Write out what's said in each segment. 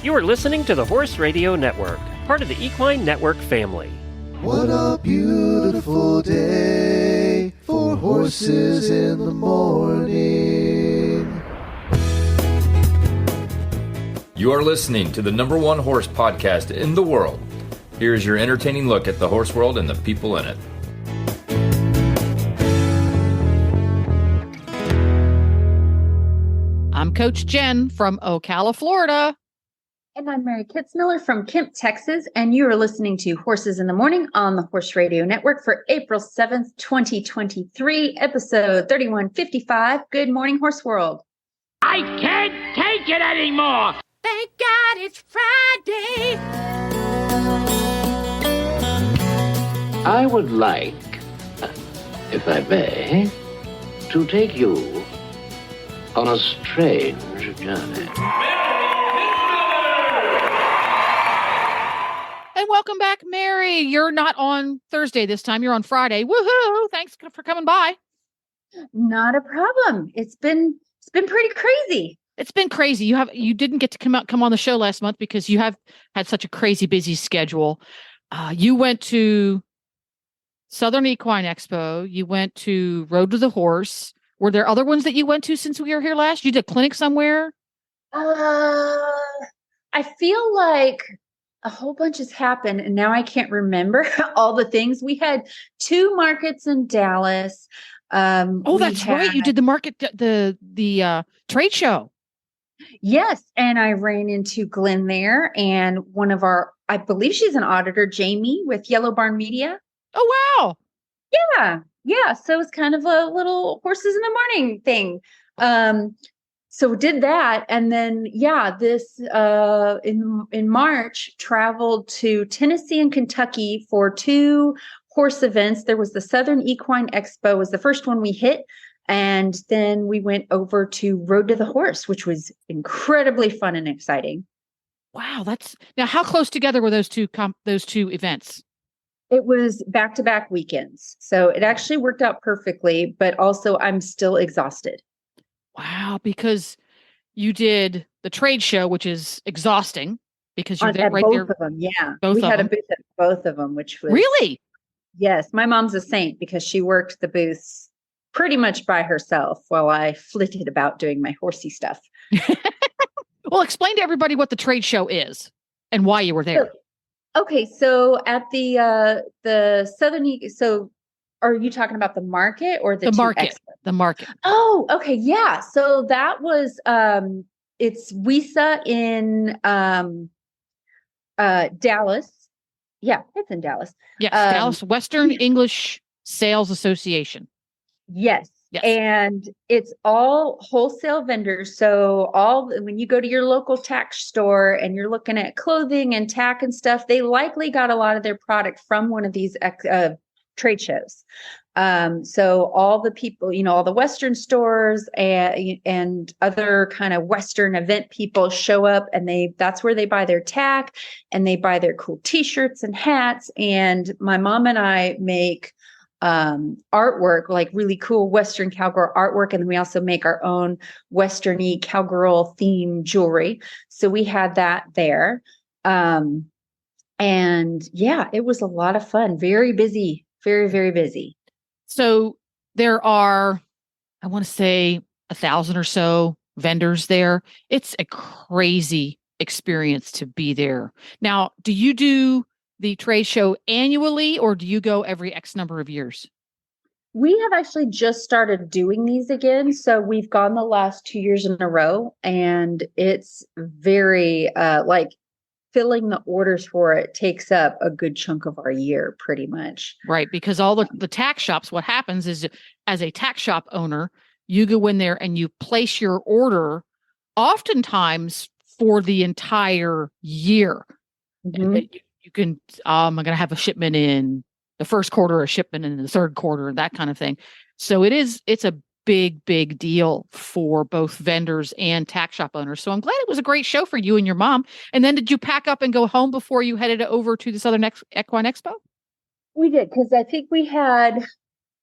You are listening to the Horse Radio Network, part of the Equine Network family. What a beautiful day for horses in the morning. You are listening to the #1 horse podcast in the world. Here's your entertaining look at the horse world and the people in it. I'm Coach Jen from Ocala, Florida. And I'm Mary Kitzmiller from Kemp, Texas, and you are listening to Horses in the Morning on the Horse Radio Network for April 7th, 2023, episode 3155. Good morning, Horse World. I can't take it anymore. Thank God it's Friday. I would like, if I may, to take you on a strange journey. And welcome back, Mary. You're not on Thursday this time. You're on Friday. Woohoo! Thanks for coming by. Not a problem. It's been pretty crazy. It's been crazy. You didn't get to come on the show last month because you have had such a crazy busy schedule. You went to Southern Equine Expo. You went to Road to the Horse. Were there other ones that you went to since we were here last? You did a clinic somewhere? I feel like a whole bunch has happened, and now I can't remember all the things. We had 2 markets in Dallas. That's right. You did the market, the trade show. Yes, and I ran into Glenn there, and one of I believe she's an auditor, Jamie with Yellow Barn Media. Oh, wow. Yeah. So it's kind of a little horses in the morning thing. So did that. And then, this in March, traveled to Tennessee and Kentucky for 2 horse events. There was the Southern Equine Expo was the first one we hit. And then we went over to Road to the Horse, which was incredibly fun and exciting. Wow. Now how close together were those two events? It was back-to-back weekends. So it actually worked out perfectly, but also I'm still exhausted. Wow, because you did the trade show, which is exhausting because you're there right both there. Of them, yeah. We had a booth at both of them, which was really. Yes, my mom's a saint because she worked the booths pretty much by herself while I flitted about doing my horsey stuff. Well, explain to everybody what the trade show is and why you were there. Okay, so at the Southern, so are you talking about the market or the market? Expos? The market. Oh, okay, yeah. So that was it's WISA in Dallas. Yeah, it's in Dallas. Yes, Dallas Western English Sales Association. Yes. And it's all wholesale vendors. So when you go to your local tack store and you're looking at clothing and tack and stuff, they likely got a lot of their product from one of these trade shows. So all the people, all the Western stores and other kind of Western event people show up, and that's where they buy their tack and they buy their cool t-shirts and hats. And my mom and I make artwork, like really cool Western cowgirl artwork. And then we also make our own Western-y cowgirl themed jewelry. So we had that there. And it was a lot of fun. Very busy, very, very busy. So there are, I want to say 1,000 or so vendors there. It's a crazy experience to be there. Now, do you do the trade show annually, or do you go every X number of years? We have actually just started doing these again. So we've gone the last 2 years in a row, and it's very filling the orders for it takes up a good chunk of our year, pretty much. Right. Because all the tack shops, what happens is as a tack shop owner, you go in there and you place your order oftentimes for the entire year. Mm-hmm. You can, I'm going to have a shipment in the first quarter, a shipment in the third quarter, that kind of thing. So it's a big, big deal for both vendors and tack shop owners. So I'm glad it was a great show for you and your mom. And then did you pack up and go home before you headed over to the Southern Equine Expo? We did, because I think we had,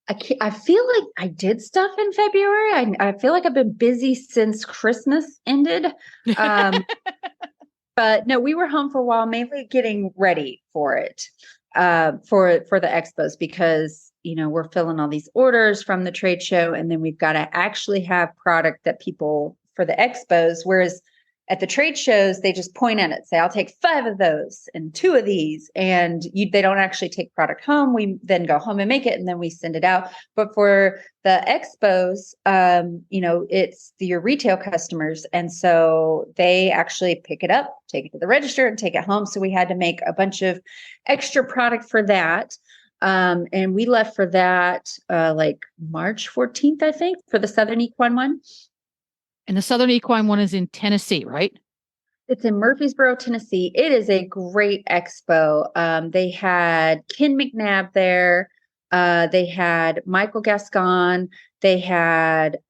I feel like I did stuff in February. I feel like I've been busy since Christmas ended. But no, we were home for a while, mainly getting ready for it, for the expos, because, we're filling all these orders from the trade show, and then we've got to actually have product that people for the expos. Whereas at the trade shows, they just point at it, say, I'll take 5 of those and 2 of these. And they don't actually take product home. We then go home and make it, and then we send it out. But for the expos, it's your retail customers. And so they actually pick it up, take it to the register, and take it home. So we had to make a bunch of extra product for that. And we left for that like March 14th, I think, for the Southern Equine one. And the Southern Equine one is in Tennessee, right? It's in Murfreesboro, Tennessee. It is a great expo. They had Ken McNabb there. They had Michael Gascon. They had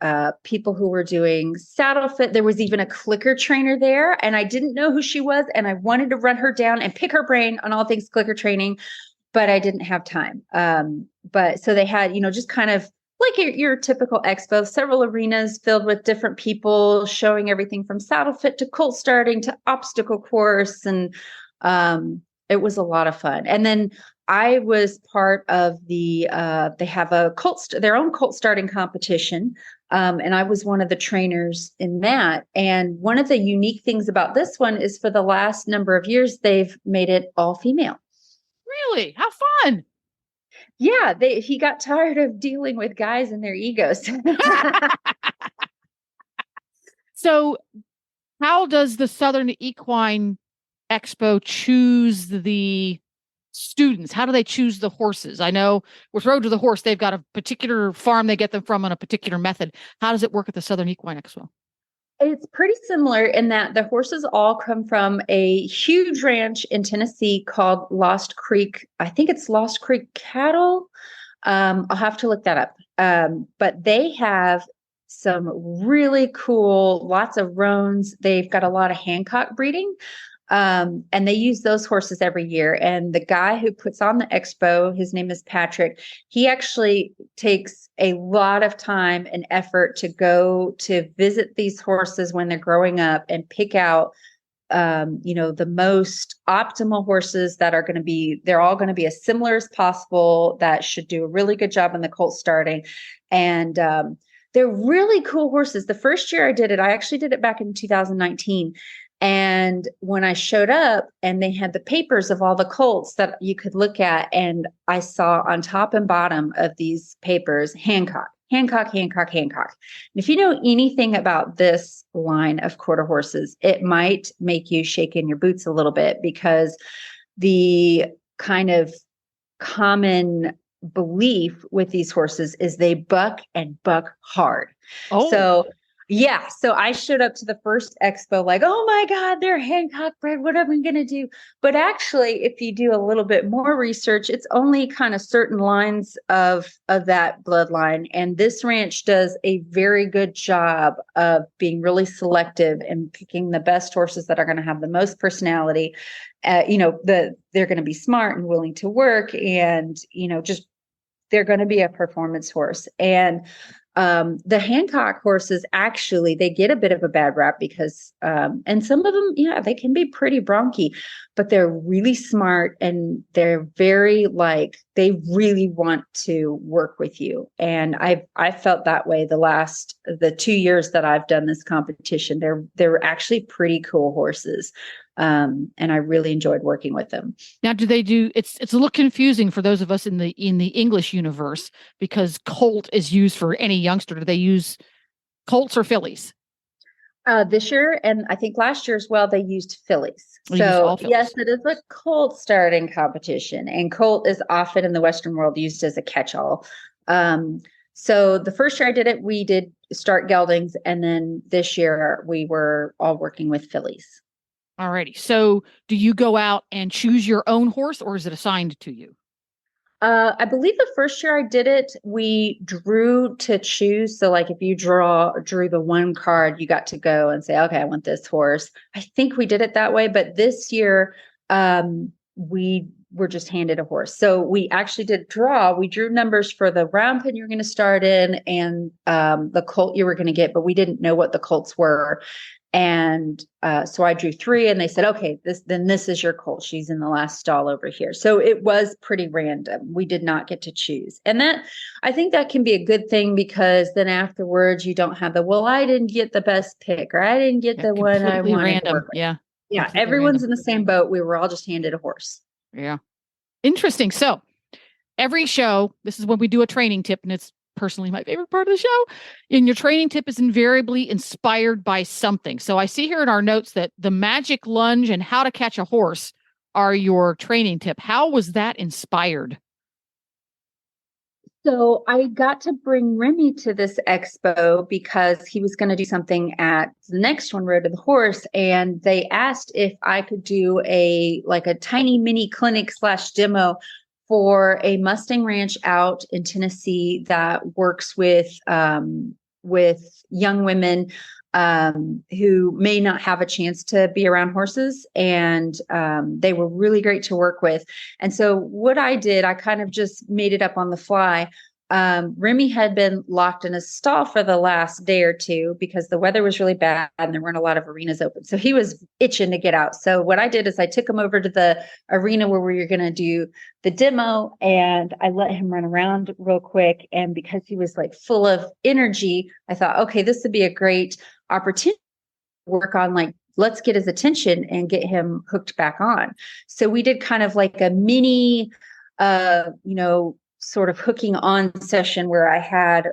people who were doing saddle fit. There was even a clicker trainer there, and I didn't know who she was, and I wanted to run her down and pick her brain on all things clicker training, but I didn't have time. But so they had, just kind of like your typical expo, several arenas filled with different people showing everything from saddle fit to colt starting to obstacle course. And it was a lot of fun. And then I was part of they have their own colt starting competition. And I was one of the trainers in that. And one of the unique things about this one is for the last number of years, they've made it all female. Really? How fun. Yeah, he got tired of dealing with guys and their egos. So how does the Southern Equine Expo choose the students? How do they choose the horses? I know with Road to the Horse, they've got a particular farm they get them from on a particular method. How does it work at the Southern Equine Expo? It's pretty similar in that the horses all come from a huge ranch in Tennessee called Lost Creek. I think it's Lost Creek Cattle. I'll have to look that up. But they have some really cool, lots of roans. They've got a lot of Hancock breeding. And they use those horses every year. And the guy who puts on the expo, his name is Patrick. He actually takes a lot of time and effort to go to visit these horses when they're growing up and pick out, the most optimal horses that are going to be, they're all going to be as similar as possible, that should do a really good job in the colt starting. And, they're really cool horses. The first year I did it, I actually did it back in 2019. And when I showed up and they had the papers of all the colts that you could look at, and I saw on top and bottom of these papers, Hancock. And if you know anything about this line of quarter horses, it might make you shake in your boots a little bit, because the kind of common belief with these horses is they buck and buck hard. Oh. So I showed up to the first expo like, oh my God, they're Hancock bred. What am I going to do? But actually, if you do a little bit more research, it's only kind of certain lines of that bloodline. And this ranch does a very good job of being really selective and picking the best horses that are going to have the most personality. They're going to be smart and willing to work, and, just they're going to be a performance horse. And the Hancock horses, actually, they get a bit of a bad rap because, and some of them, they can be pretty bronky, but they're really smart, and they're very they really want to work with you. And I felt that way the 2 years that I've done this competition. They're actually pretty cool horses. And I really enjoyed working with them. Now, it's a little confusing for those of us in the English universe, because colt is used for any youngster. Do they use colts or fillies? This year, and I think last year as well, they used fillies. So yes, it is a colt starting competition, and colt is often in the Western world used as a catch-all. So the first year I did it, we did start geldings, and then this year we were all working with fillies. Alrighty. So do you go out and choose your own horse, or is it assigned to you? I believe the first year I did it, we drew to choose. So if you drew the one card, you got to go and say, okay, I want this horse. I think we did it that way. But this year, we were just handed a horse. So we actually did draw. We drew numbers for the round pen you're going to start in and the colt you were going to get, but we didn't know what the colts were. And so I drew 3 and they said, okay, this is your colt. She's in the last stall over here. So it was pretty random. We did not get to choose. And I think that can be a good thing, because then afterwards you don't have well, I didn't get the best pick, or I didn't get the one I wanted random. to work with. Yeah. Yeah. Completely Everyone's random. in the same boat. We were all just handed a horse. Yeah. Interesting. So every show, this is when we do a training tip, and it's personally my favorite part of the show. And your training tip is invariably inspired by something. So I see here in our notes that the magic lunge and how to catch a horse are your training tip. How was that inspired? So I got to bring Remy to this expo because he was going to do something at the next one, Road to the Horse. And they asked if I could do a tiny mini clinic / demo for a Mustang ranch out in Tennessee that works with young women who may not have a chance to be around horses. And they were really great to work with. And so what I did, I kind of just made it up on the fly. Remy had been locked in a stall for the last day or two because the weather was really bad and there weren't a lot of arenas open. So he was itching to get out. So what I did is I took him over to the arena where we were going to do the demo, and I let him run around real quick. And because he was full of energy, I thought, okay, this would be a great opportunity to work on let's get his attention and get him hooked back on. So we did kind of a mini, sort of hooking on session where I had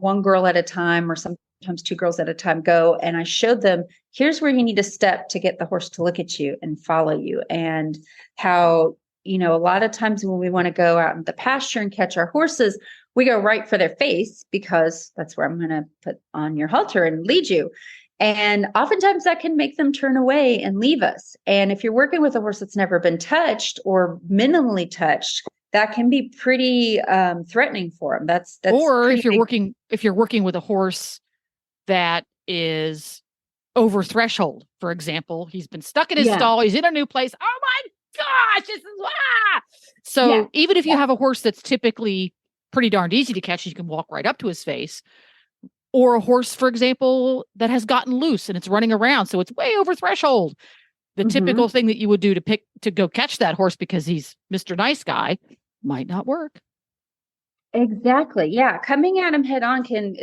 one girl at a time, or sometimes 2 girls at a time, go. And I showed them, here's where you need to step to get the horse to look at you and follow you. And how, a lot of times when we want to go out in the pasture and catch our horses, we go right for their face because that's where I'm going to put on your halter and lead you. And oftentimes that can make them turn away and leave us. And if you're working with a horse that's never been touched or minimally touched, that can be pretty threatening for them. That's or if you're working with a horse that is over threshold, for example, he's been stuck in his stall, he's in a new place. Oh my gosh, this is So even if you have a horse that's typically pretty darned easy to catch, you can walk right up to his face. Or a horse, for example, that has gotten loose and it's running around, so it's way over threshold. The typical thing that you would do to go catch that horse because he's Mr. Nice Guy might not work. Exactly. Yeah. Coming at them head on can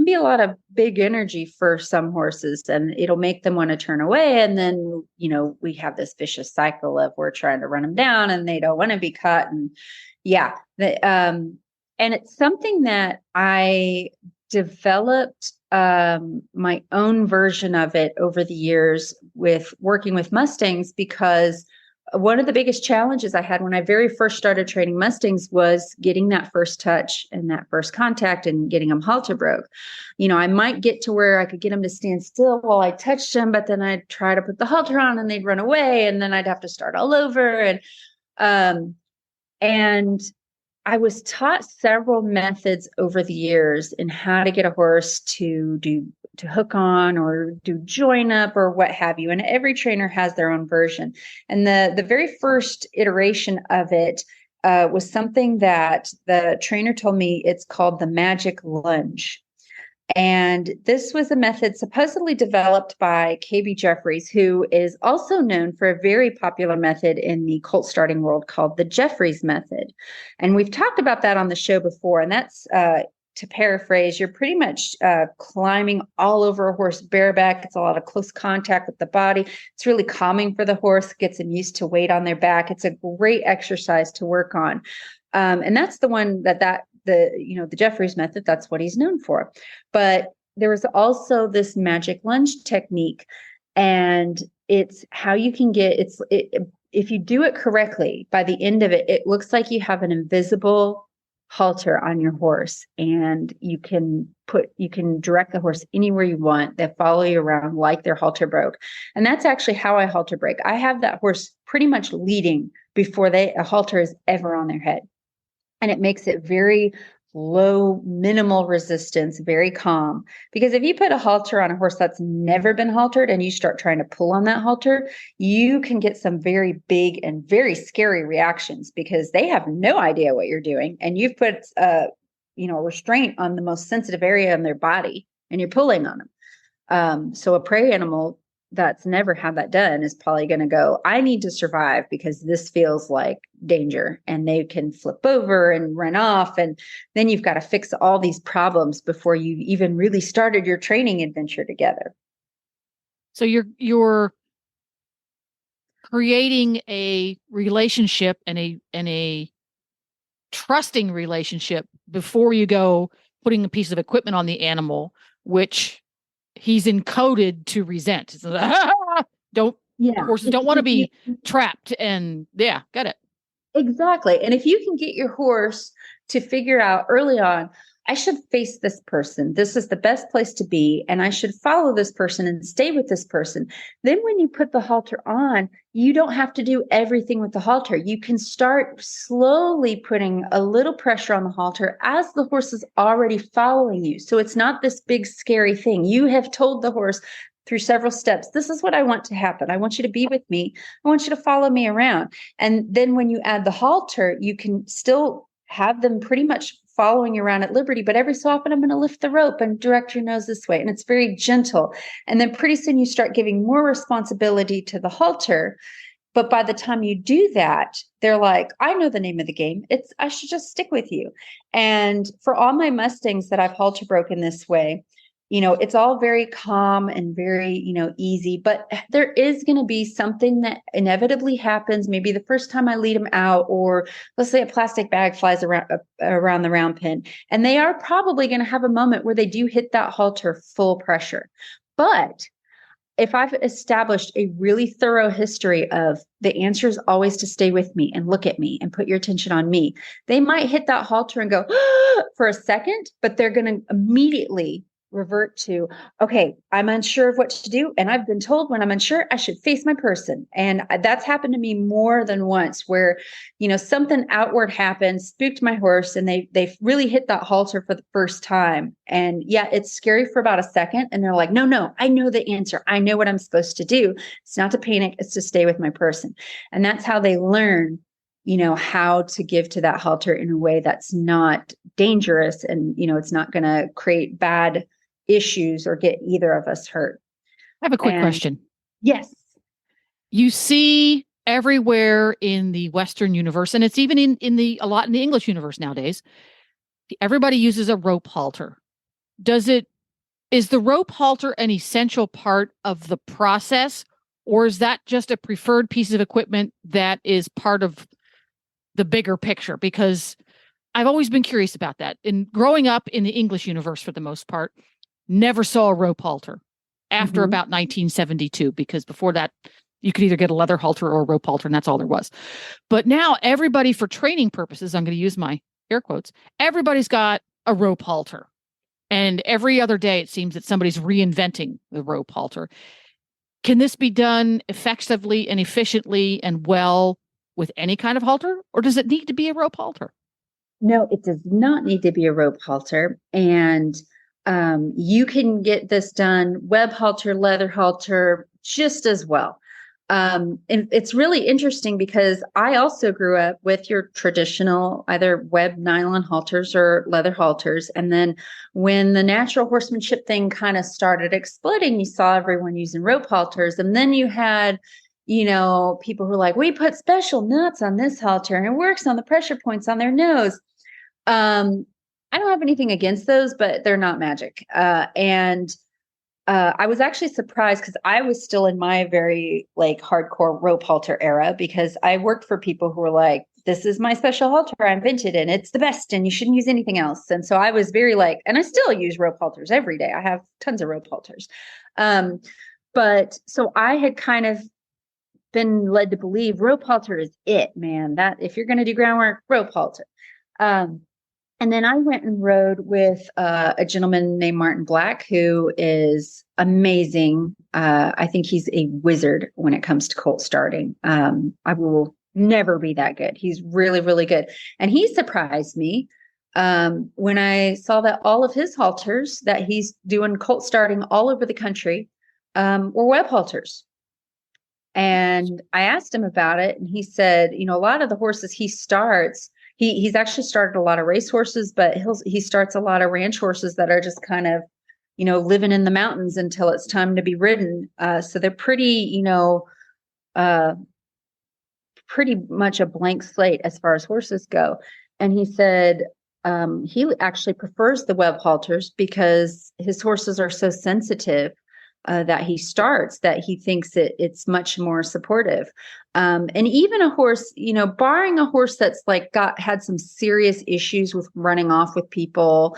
be a lot of big energy for some horses, and it'll make them want to turn away. And then, we have this vicious cycle of we're trying to run them down and they don't want to be caught. And and it's something that I developed my own version of it over the years with working with Mustangs, because one of the biggest challenges I had when I very first started training Mustangs was getting that first touch and that first contact and getting them halter broke. I might get to where I could get them to stand still while I touched them, but then I'd try to put the halter on and they'd run away, and then I'd have to start all over. And I was taught several methods over the years in how to get a horse to hook on or do join up or what have you. And every trainer has their own version. And the very first iteration of it was something that the trainer told me it's called the magic lunge. And this was a method supposedly developed by KB Jeffries, who is also known for a very popular method in the colt starting world called the Jeffries method. And we've talked about that on the show before. And that's, to paraphrase, you're pretty much climbing all over a horse bareback. It's a lot of close contact with the body. It's really calming for the horse, gets them used to weight on their back. It's a great exercise to work on. And that's the one the Jeffries method, that's what he's known for. But there was also this magic lunge technique, and it's how you can if you do it correctly, by the end of it, it looks like you have an invisible halter on your horse, and you can direct the horse anywhere you want. They follow you around like their halter broke. And that's actually how I halter break. I have that horse pretty much leading before a halter is ever on their head. And it makes it very low, minimal resistance, very calm. Because if you put a halter on a horse that's never been haltered and you start trying to pull on that halter, you can get some very big and very scary reactions because they have no idea what you're doing. And you've put a restraint on the most sensitive area in their body and you're pulling on them. So a prey animal that's never had that done is probably going to go, I need to survive because this feels like danger, and they can flip over and run off. And then you've got to fix all these problems before you even really started your training adventure together. So you're creating a relationship and a trusting relationship before you go putting a piece of equipment on the animal, which he's encoded to resent. Horses don't want to be trapped. And got it. Exactly. And if you can get your horse to figure out early on, I should face this person. This is the best place to be. And I should follow this person and stay with this person. Then when you put the halter on, you don't have to do everything with the halter. You can start slowly putting a little pressure on the halter as the horse is already following you. So it's not this big, scary thing. You have told the horse through several steps, this is what I want to happen. I want you to be with me. I want you to follow me around. And then when you add the halter, you can still have them pretty much following you around at liberty, but every so often I'm going to lift the rope and direct your nose this way. And it's very gentle. And then pretty soon you start giving more responsibility to the halter. But by the time you do that, they're like, I know the name of the game. I should just stick with you. And for all my Mustangs that I've halter broken this way, it's all very calm and very, easy, but there is going to be something that inevitably happens. Maybe the first time I lead them out, or let's say a plastic bag flies around the round pen, and they are probably going to have a moment where they do hit that halter full pressure. But if I've established a really thorough history of the answer is always to stay with me and look at me and put your attention on me, they might hit that halter and go for a second, but they're going to immediately revert to, okay, I'm unsure of what to do. And I've been told when I'm unsure, I should face my person. And that's happened to me more than once where, something outward happened, spooked my horse, and they really hit that halter for the first time. And it's scary for about a second. And they're like, no, I know the answer. I know what I'm supposed to do. It's not to panic. It's to stay with my person. And that's how they learn, how to give to that halter in a way that's not dangerous. And, it's not going to create bad issues or get either of us hurt. I have a quick question. Yes. You see everywhere in the Western universe, and it's even a lot in the English universe nowadays, everybody uses a rope halter. Is the rope halter an essential part of the process, or is that just a preferred piece of equipment that is part of the bigger picture? Because I've always been curious about that. In growing up in the English universe, for the most part, never saw a rope halter after about 1972, because before that, you could either get a leather halter or a rope halter, and that's all there was. But now everybody, for training purposes, I'm going to use my air quotes, everybody's got a rope halter. And every other day, it seems that somebody's reinventing the rope halter. Can this be done effectively and efficiently and well with any kind of halter, or does it need to be a rope halter? No, it does not need to be a rope halter. And you can get this done web halter, leather halter, just as well. And it's really interesting because I also grew up with your traditional either web nylon halters or leather halters. And then when the natural horsemanship thing kind of started exploding, you saw everyone using rope halters. And then you had, people who were like, we put special nuts on this halter and it works on the pressure points on their nose. I don't have anything against those, but they're not magic. I was actually surprised because I was still in my very hardcore rope halter era, because I worked for people who were like, this is my special halter I invented and it's the best and you shouldn't use anything else. And so I was very and I still use rope halters every day. I have tons of rope halters. But so I had kind of been led to believe rope halter is it, man, that if you're going to do groundwork, rope halter. And then I went and rode with a gentleman named Martin Black, who is amazing. I think he's a wizard when it comes to colt starting. I will never be that good. He's really, really good. And he surprised me when I saw that all of his halters that he's doing colt starting all over the country were web halters. And I asked him about it, and he said, a lot of the horses he starts, he's actually started a lot of race horses, but he starts a lot of ranch horses that are just kind of, living in the mountains until it's time to be ridden. So they're pretty, pretty much a blank slate as far as horses go. And he said he actually prefers the web halters because his horses are so sensitive that he starts, that he thinks it's much more supportive. And even a horse, barring a horse that's like had some serious issues with running off with people,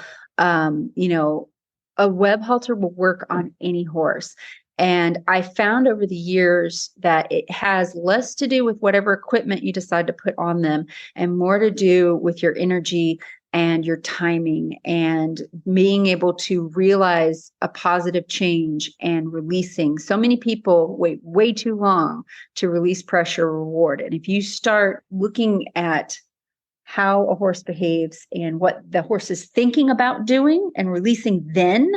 a web halter will work on any horse. And I found over the years that it has less to do with whatever equipment you decide to put on them and more to do with your energy and your timing and being able to realize a positive change and releasing. So many people wait way too long to release pressure or reward. And if you start looking at how a horse behaves and what the horse is thinking about doing and releasing, then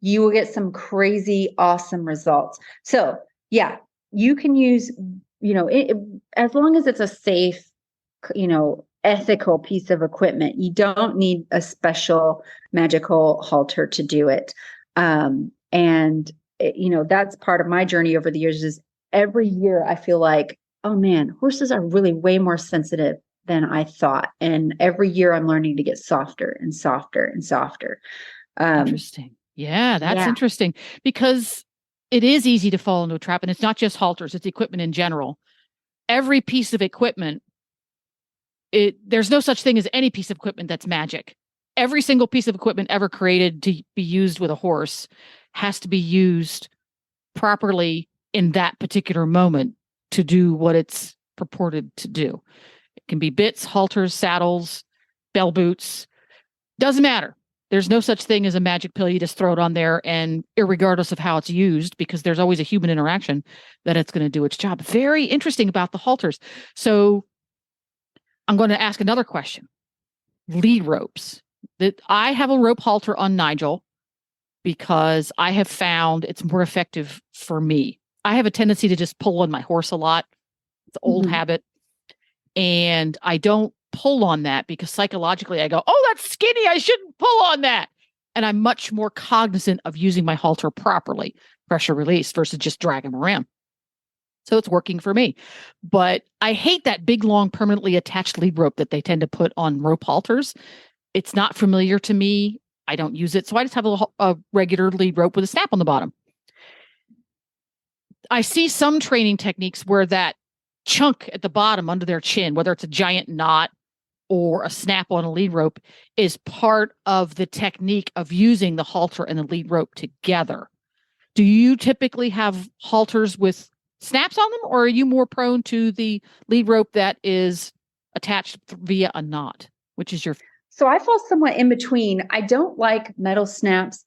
you will get some crazy, awesome results. So yeah, you can use, as long as it's a safe, ethical piece of equipment, you don't need a special magical halter to do it. That's part of my journey over the years is every year I feel like, oh man, horses are really way more sensitive than I thought. And every year I'm learning to get softer and softer and softer. Interesting. Yeah, that's interesting because it is easy to fall into a trap. And it's not just halters, it's equipment in general. Every piece of equipment, there's no such thing as any piece of equipment that's magic. Every single piece of equipment ever created to be used with a horse has to be used properly in that particular moment to do what it's purported to do. It can be bits, halters, saddles, bell boots. Doesn't matter. There's no such thing as a magic pill. You just throw it on there, and irregardless of how it's used, because there's always a human interaction, that it's going to do its job. Very interesting about the halters. So I'm going to ask another question. Lead ropes. That I have a rope halter on Nigel because I have found it's more effective for me. I have a tendency to just pull on my horse a lot. It's an old habit. And I don't pull on that because psychologically I go, oh, that's skinny. I shouldn't pull on that. And I'm much more cognizant of using my halter properly, pressure release versus just dragging them around. So it's working for me. But I hate that big, long, permanently attached lead rope that they tend to put on rope halters. It's not familiar to me. I don't use it. So I just have a regular lead rope with a snap on the bottom. I see some training techniques where that chunk at the bottom under their chin, whether it's a giant knot or a snap on a lead rope, is part of the technique of using the halter and the lead rope together. Do you typically have halters with snaps on them, or are you more prone to the lead rope that is attached via a knot? Which is your... So I fall somewhat in between. I don't like metal snaps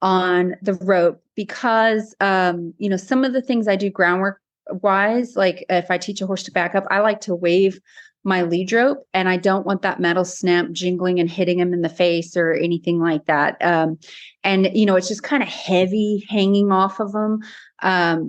on the rope because, some of the things I do groundwork wise, like if I teach a horse to back up, I like to wave my lead rope, and I don't want that metal snap jingling and hitting him in the face or anything like that. It's just kind of heavy hanging off of them.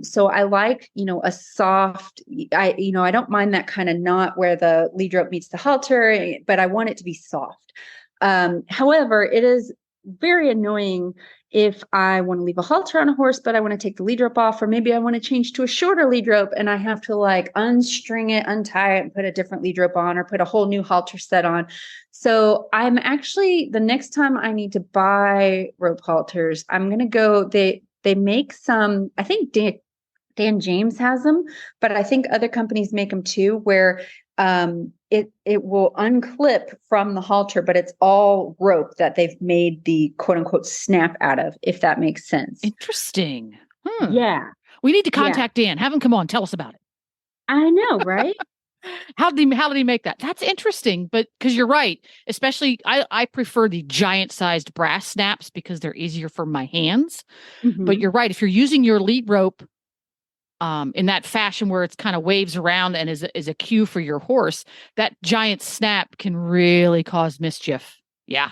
So I like, a soft, I don't mind that kind of knot where the lead rope meets the halter, but I want it to be soft. However, it is very annoying if I want to leave a halter on a horse, but I want to take the lead rope off, or maybe I want to change to a shorter lead rope and I have to unstring it, untie it, and put a different lead rope on, or put a whole new halter set on. So I'm actually, the next time I need to buy rope halters, I'm going to go, they make some, I think Dan James has them, but I think other companies make them too, where it will unclip from the halter, but it's all rope that they've made the quote unquote snap out of, if that makes sense. Interesting. Yeah. We need to contact Dan. Have him come on. Tell us about it. I know, right? How did he make that? That's interesting, but because you're right, especially I prefer the giant sized brass snaps because they're easier for my hands. Mm-hmm. But you're right. If you're using your lead rope in that fashion where it's kind of waves around and is a cue for your horse, that giant snap can really cause mischief Yeah.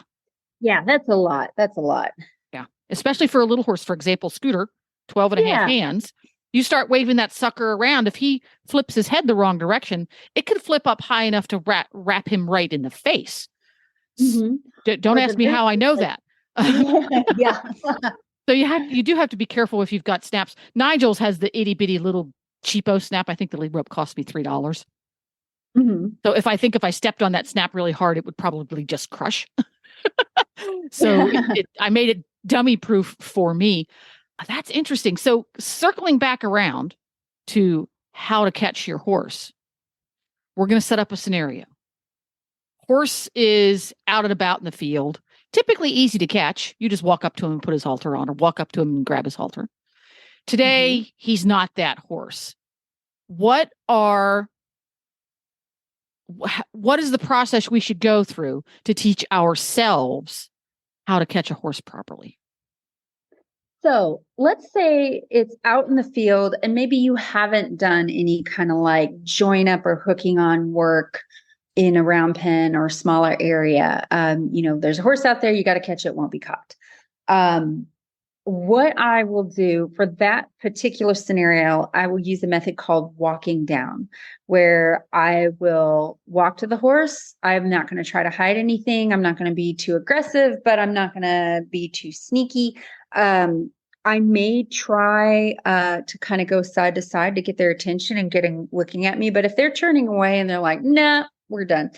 Yeah, that's a lot. That's a lot. Yeah. Especially for a little horse, for example, Scooter, 12 and a half hands. You start waving that sucker around. If he flips his head the wrong direction, it could flip up high enough to wrap him right in the face. Mm-hmm. Don't ask me how I know that. Yeah. So you do have to be careful if you've got snaps. Nigel's has the itty bitty little cheapo snap. I think the lead rope cost me $3. Mm-hmm. So if I stepped on that snap really hard, it would probably just crush. So I made it dummy proof for me. That's interesting. So circling back around to how to catch your horse, we're going to set up a scenario. Horse is out and about in the field, typically easy to catch. You just walk up to him and put his halter on, or walk up to him and grab his halter. Today, he's not that horse. What is the process we should go through to teach ourselves how to catch a horse properly? So let's say it's out in the field and maybe you haven't done any kind of like join up or hooking on work in a round pen or smaller area. There's a horse out there, you got to catch it, won't be caught. What I will do for that particular scenario, I will use a method called walking down, where I will walk to the horse. I'm not going to try to hide anything. I'm not going to be too aggressive, but I'm not going to be too sneaky. I may try to kind of go side to side to get their attention and looking at me. But if they're turning away and they're like, nah, we're done,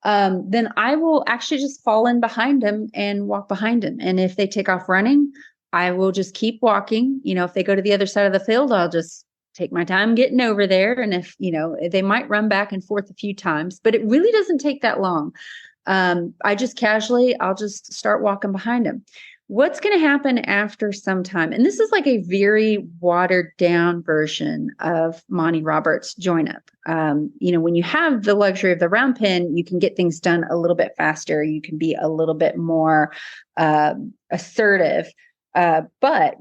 then I will actually just fall in behind them and walk behind them. And if they take off running, I will just keep walking. If they go to the other side of the field, I'll just take my time getting over there. And if, they might run back and forth a few times, but it really doesn't take that long. I'll just start walking behind them. What's going to happen after some time? And this is like a very watered down version of Monty Roberts' join up. When you have the luxury of the round pen, you can get things done a little bit faster. You can be a little bit more assertive. But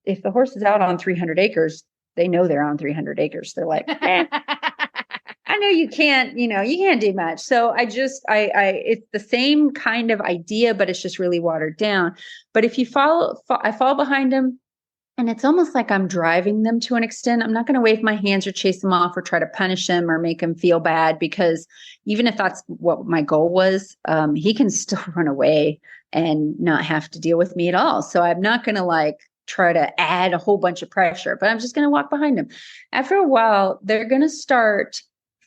if the horse is out on 300 acres, they know they're on 300 acres. They're like, I know you can't do much. So it's the same kind of idea, but it's just really watered down. But if you I fall behind them, and it's almost like I'm driving them to an extent. I'm not going to wave my hands or chase them off or try to punish them or make them feel bad, because even if that's what my goal was, he can still run away and not have to deal with me at all. So I'm not going to try to add a whole bunch of pressure, but I'm just going to walk behind them. After a while, they're going to start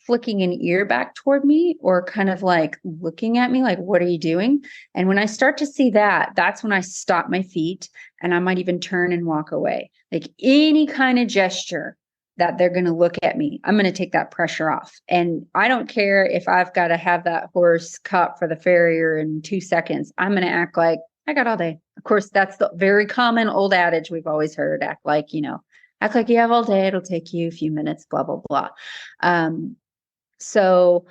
flicking an ear back toward me, or kind of looking at me like, what are you doing? And when I start to see that, that's when I stop my feet, and I might even turn and walk away. Like any kind of gesture that they're going to look at me, I'm going to take that pressure off. And I don't care if I've got to have that horse caught for the farrier in 2 seconds. I'm going to act like I got all day. Of course, that's the very common old adage we've always heard. Act like you have all day. It'll take you a few minutes, blah, blah, blah. So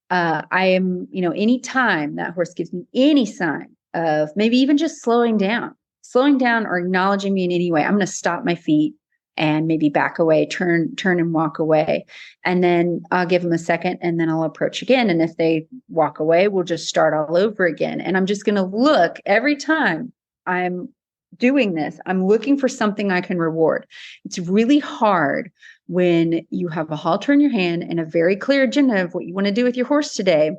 I am, any time that horse gives me any sign of maybe even just slowing down or acknowledging me in any way, I'm going to stop my feet and maybe back away, turn and walk away. And then I'll give them a second, and then I'll approach again. And if they walk away, we'll just start all over again. And I'm just going to look every time I'm doing this. I'm looking for something I can reward. It's really hard when you have a halter in your hand and a very clear agenda of what you want to do with your horse today,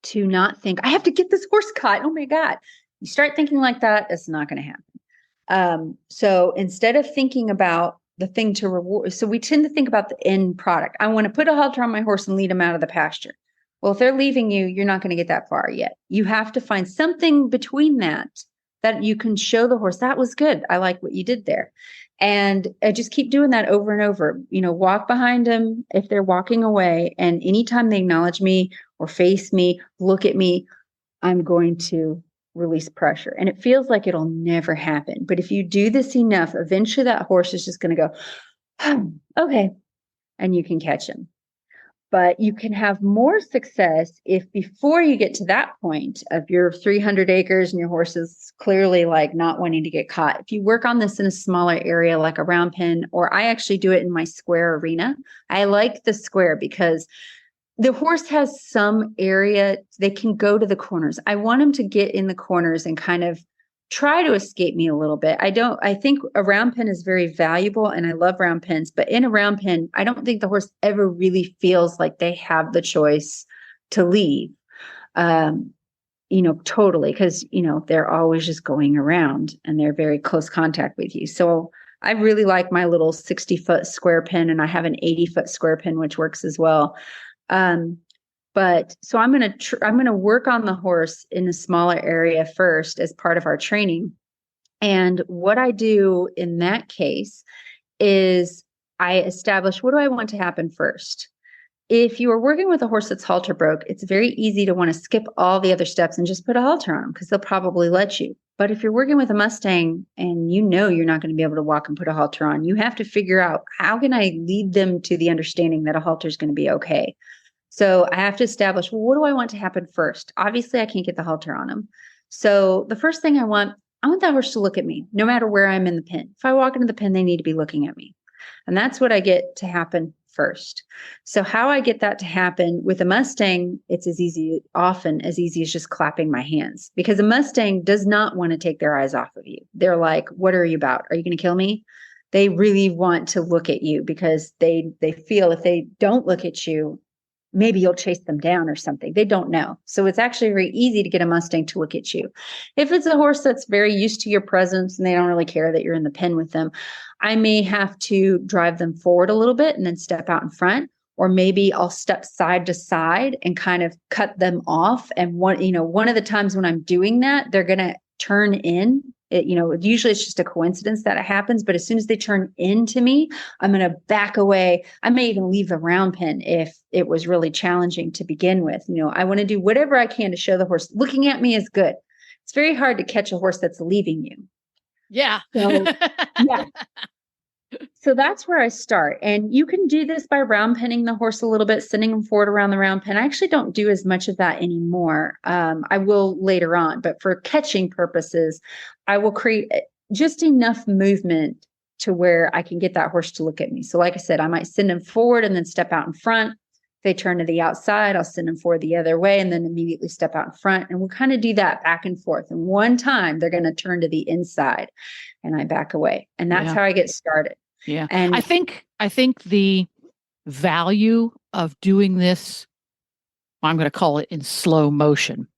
to not think, I have to get this horse caught. Oh my God. You start thinking like that, it's not going to happen. So instead of thinking about the thing to reward, so we tend to think about the end product. I want to put a halter on my horse and lead him out of the pasture. Well, if they're leaving you, you're not going to get that far yet. You have to find something between that you can show the horse, that was good. I like what you did there. And I just keep doing that over and over. Walk behind them if they're walking away. And anytime they acknowledge me or face me, look at me, I'm going to release pressure. And it feels like it'll never happen. But if you do this enough, eventually that horse is just going to go, okay, and you can catch him. But you can have more success if before you get to that point of your 300 acres and your horse is clearly not wanting to get caught. If you work on this in a smaller area, like a round pen, or I actually do it in my square arena. I like the square because The horse has some area they can go to the corners. I want him to get in the corners and kind of try to escape me a little bit. I think a round pen is very valuable and I love round pens, but in a round pen, I don't think the horse ever really feels like they have the choice to leave. Totally. Because, they're always just going around and they're very close contact with you. So I really like my little 60-foot square pen, and I have an 80-foot square pen, which works as well. But so I'm going to work on the horse in a smaller area first as part of our training. And what I do in that case is I establish, what do I want to happen first? If you are working with a horse that's halter broke, it's very easy to want to skip all the other steps and just put a halter on them because they'll probably let you. But if you're working with a Mustang and you're not going to be able to walk and put a halter on, you have to figure out, how can I lead them to the understanding that a halter is going to be okay? So I have to establish, well, what do I want to happen first? Obviously, I can't get the halter on them. So the first thing I want that horse to look at me, no matter where I'm in the pen. If I walk into the pen, they need to be looking at me. And that's what I get to happen first. So how I get that to happen with a Mustang, it's often as easy as just clapping my hands, because a Mustang does not want to take their eyes off of you. They're like, what are you about? Are you going to kill me? They really want to look at you because they feel if they don't look at you, maybe you'll chase them down or something. They don't know. So it's actually very easy to get a Mustang to look at you. If it's a horse that's very used to your presence and they don't really care that you're in the pen with them, I may have to drive them forward a little bit and then step out in front, or maybe I'll step side to side and kind of cut them off. And one of the times when I'm doing that, they're going to turn in. Usually it's just a coincidence that it happens, but as soon as they turn into me, I'm going to back away. I may even leave the round pen if it was really challenging to begin with. I want to do whatever I can to show the horse looking at me is good. It's very hard to catch a horse that's leaving you. Yeah. So, yeah. So that's where I start. And you can do this by round penning the horse a little bit, sending them forward around the round pen. I actually don't do as much of that anymore. I will later on, but for catching purposes, I will create just enough movement to where I can get that horse to look at me. So like I said, I might send them forward and then step out in front. If they turn to the outside, I'll send them forward the other way and then immediately step out in front. And we'll kind of do that back and forth. And one time they're going to turn to the inside and I back away. And that's how I get started. Yeah. And I think the value of doing this, I'm going to call it in slow motion,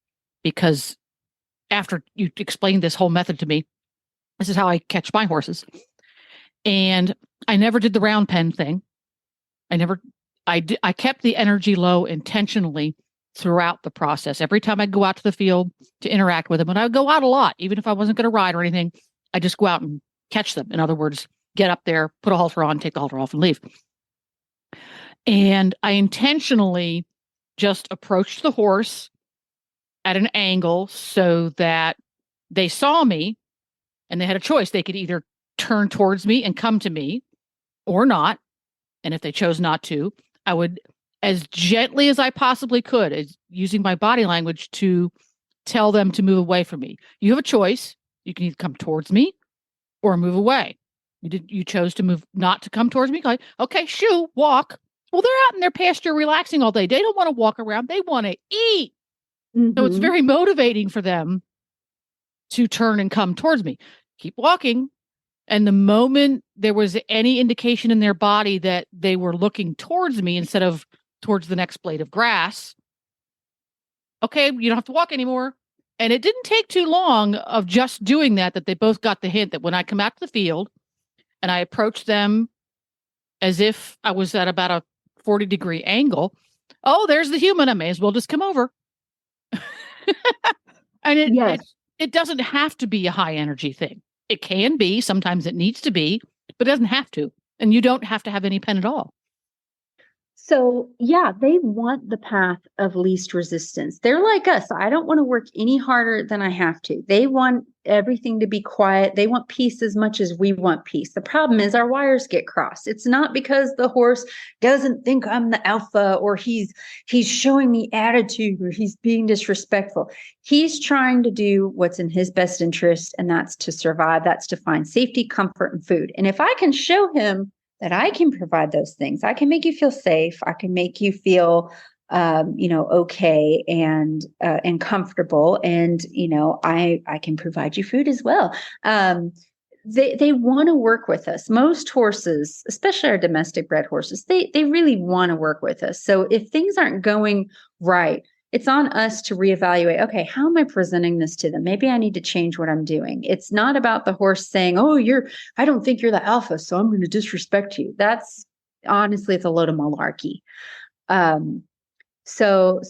because after you explained this whole method to me, this is how I catch my horses. And I never did the round pen thing. I kept the energy low intentionally throughout the process. Every time I go out to the field to interact with them, and I would go out a lot, even if I wasn't going to ride or anything, I just go out and catch them. In other words, get up there, put a halter on, take the halter off and leave. And I intentionally just approached the horse at an angle so that they saw me and they had a choice. They could either turn towards me and come to me or not. And if they chose not to, I would, as gently as I possibly could, as using my body language, to tell them to move away from me. You have a choice. You can either come towards me or move away. You chose to move, not to come towards me. Like, okay, shoo, walk. Well, they're out in their pasture relaxing all day. They don't want to walk around. They want to eat. Mm-hmm. So it's very motivating for them to turn and come towards me. Keep walking. And the moment there was any indication in their body that they were looking towards me instead of towards the next blade of grass, okay, you don't have to walk anymore. And it didn't take too long of just doing that they both got the hint that when I come out to the field and I approach them as if I was at about a 40-degree angle, oh, there's the human. I may as well just come over. And it doesn't have to be a high energy thing. It can be. Sometimes it needs to be, but it doesn't have to. And you don't have to have any pen at all. So, yeah, they want the path of least resistance. They're like us. I don't want to work any harder than I have to. They want everything to be quiet. They want peace as much as we want peace. The problem is our wires get crossed. It's not because the horse doesn't think I'm the alpha or he's showing me attitude or he's being disrespectful. He's trying to do what's in his best interest, and that's to survive. That's to find safety, comfort, and food. And if I can show him that I can provide those things, I can make you feel safe. I can make you feel okay and comfortable. And, I can provide you food as well. They want to work with us. Most horses, especially our domestic bred horses, they really want to work with us. So if things aren't going right, it's on us to reevaluate. Okay, how am I presenting this to them? Maybe I need to change what I'm doing. It's not about the horse saying, "Oh, I don't think you're the alpha, so I'm going to disrespect you." That's honestly, it's a load of malarkey. So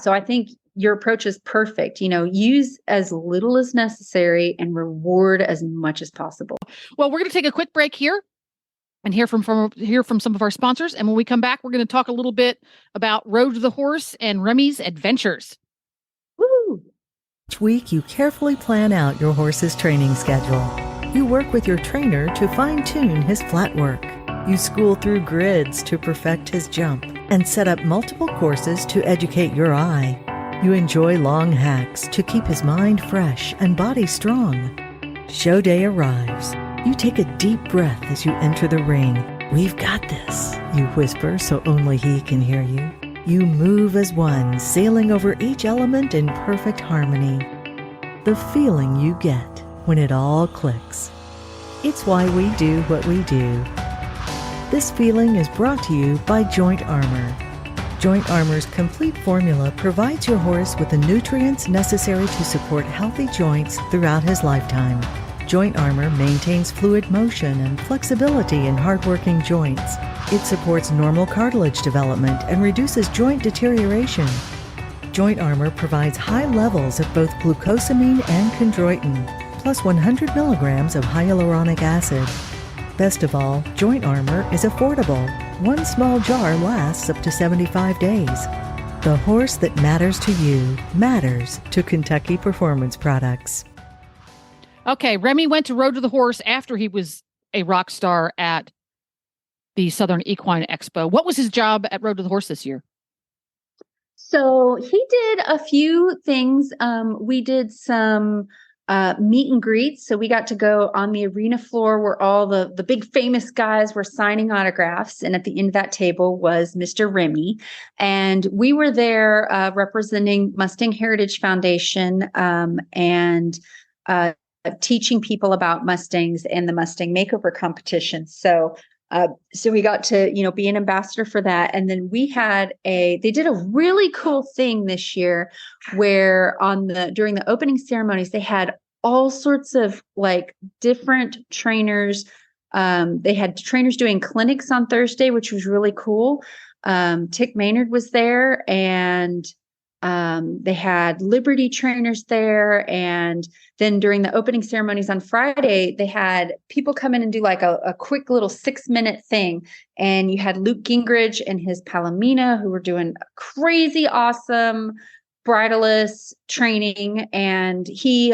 I think your approach is perfect. Use as little as necessary and reward as much as possible. Well, we're going to take a quick break here and hear from some of our sponsors. And when we come back, we're going to talk a little bit about Road to the Horse and Remy's adventures. Woo! Each week, you carefully plan out your horse's training schedule. You work with your trainer to fine-tune his flat work. You school through grids to perfect his jump and set up multiple courses to educate your eye. You enjoy long hacks to keep his mind fresh and body strong. Show day arrives. You take a deep breath as you enter the ring. "We've got this," you whisper so only he can hear you. You move as one, sailing over each element in perfect harmony. The feeling you get when it all clicks. It's why we do what we do. This feeling is brought to you by Joint Armor. Joint Armor's complete formula provides your horse with the nutrients necessary to support healthy joints throughout his lifetime. Joint Armor maintains fluid motion and flexibility in hardworking joints. It supports normal cartilage development and reduces joint deterioration. Joint Armor provides high levels of both glucosamine and chondroitin, plus 100 milligrams of hyaluronic acid. Best of all, Joint Armor is affordable. One small jar lasts up to 75 days. The horse that matters to you matters to Kentucky Performance Products. Okay, Remy went to Road to the Horse after he was a rock star at the Southern Equine Expo. What was his job at Road to the Horse this year? So he did a few things. We did some meet and greets. So we got to go on the arena floor where all the big famous guys were signing autographs. And at the end of that table was Mr. Remy. And we were there representing Mustang Heritage Foundation and teaching people about Mustangs and the Mustang Makeover competition. So we got to, be an ambassador for that. And then they did a really cool thing this year where during the opening ceremonies, they had all sorts of different trainers. They had trainers doing clinics on Thursday, which was really cool. Tick Maynard was there, and they had Liberty trainers there. And then during the opening ceremonies on Friday, they had people come in and do a quick little 6-minute thing. And you had Luke Gingrich and his Palomina who were doing crazy awesome bridleless training. And he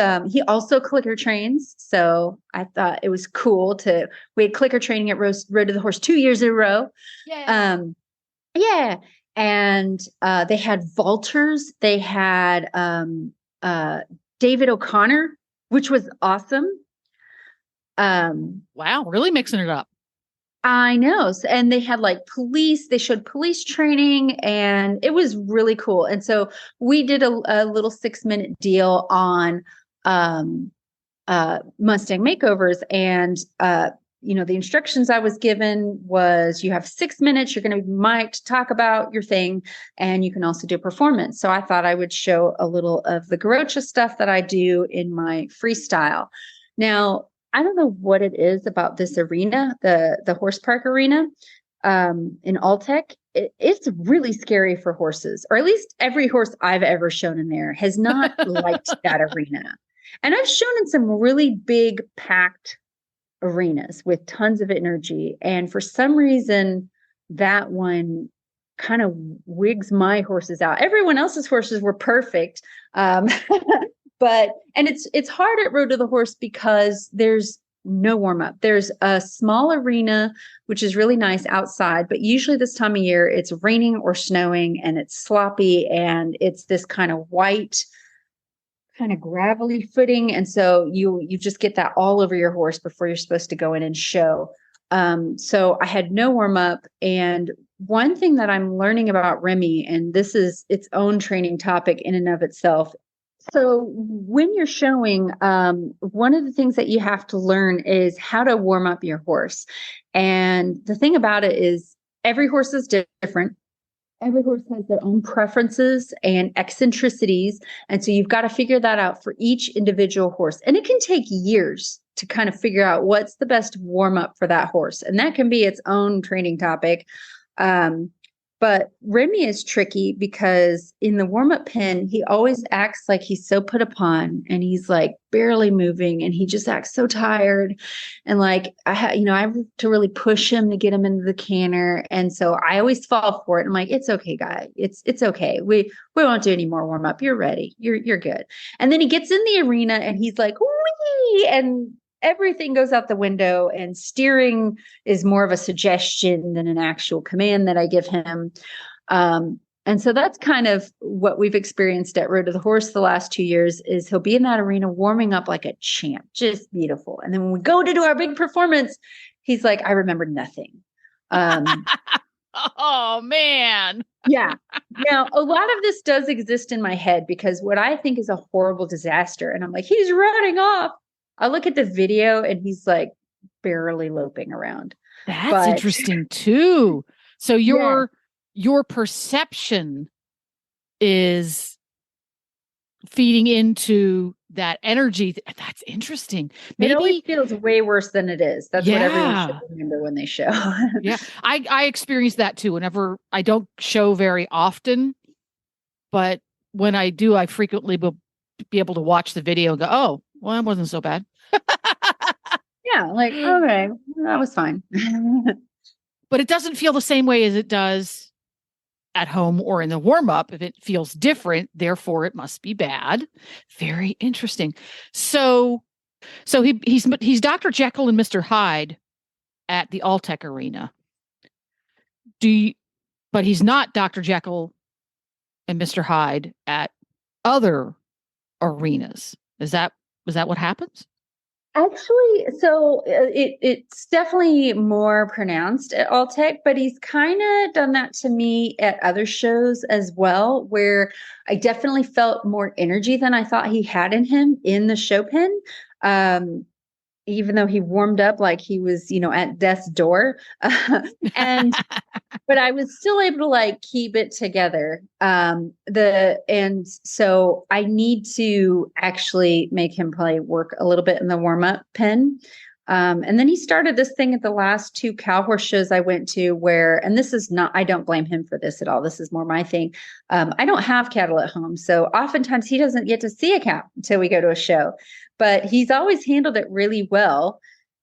also clicker trains. So I thought it was cool we had clicker training at Road to the Horse 2 years in a row. Yeah. Yeah. And they had vaulters. They had David O'Connor, which was awesome. Wow, really mixing it up. I know. And they had they showed police training, and it was really cool. And so we did a little 6-minute deal on Mustang makeovers. And the instructions I was given was you have 6 minutes. You're going to be mic'd to talk about your thing, and you can also do a performance. So I thought I would show a little of the Garocha stuff that I do in my freestyle. Now, I don't know what it is about this arena, the horse park arena in Alltech. It's really scary for horses, or at least every horse I've ever shown in there has not liked that arena. And I've shown in some really big packed arenas with tons of energy. And for some reason, that one kind of wigs my horses out. Everyone else's horses were perfect. And it's hard at Road to the Horse because there's no warm up. There's a small arena, which is really nice outside, but usually this time of year it's raining or snowing and it's sloppy and it's this kind of white, kind of gravelly footing. And so you just get that all over your horse before you're supposed to go in and show. So I had no warm up, and one thing that I'm learning about Remy, and this is its own training topic in and of itself. So when you're showing, one of the things that you have to learn is how to warm up your horse. And the thing about it is every horse is different. Every horse has their own preferences and eccentricities. And so you've got to figure that out for each individual horse. And it can take years to kind of figure out what's the best warm up for that horse. And that can be its own training topic. But Remy is tricky because in the warm-up pen, he always acts like he's so put upon and he's like barely moving and he just acts so tired. And like, I have to really push him to get him into the canter. And so I always fall for it. I'm like, it's okay, guy. It's okay. We won't do any more warm-up. You're ready. You're good. And then he gets in the arena and he's like, wee, and everything goes out the window, and steering is more of a suggestion than an actual command that I give him. And so that's kind of what we've experienced at Road to the Horse the last 2 years is he'll be in that arena warming up like a champ, just beautiful. And then when we go to do our big performance, he's like, I remember nothing. Oh, man. Yeah. Now, a lot of this does exist in my head because what I think is a horrible disaster. And I'm like, he's running off. I look at the video and he's like barely loping around. That's interesting too. So your perception is feeding into that energy. That's interesting. Maybe it always feels way worse than it is. That's what everyone should remember when they show. Yeah. I experience that too. Whenever I don't show very often, but when I do, I frequently will be able to watch the video and go, oh, well, that wasn't so bad. Yeah, like, okay, that was fine. But it doesn't feel the same way as it does at home or in the warm-up. If it feels different, therefore it must be bad. Very interesting. So he's Dr. Jekyll and Mr. Hyde at the Alltech Arena. But he's not Dr. Jekyll and Mr. Hyde at other arenas. Is that what happens? Actually, so it's definitely more pronounced at Alltech, but he's kind of done that to me at other shows as well, where I definitely felt more energy than I thought he had in him in the show pen. Even though he warmed up like he was, at death's door. But I was still able to like keep it together. And so I need to actually make him probably work a little bit in the warm-up pen. And then he started this thing at the last 2 cow horse shows I went to where, and this is not, I don't blame him for this at all. This is more my thing. I don't have cattle at home. So oftentimes he doesn't get to see a cow until we go to a show, but he's always handled it really well.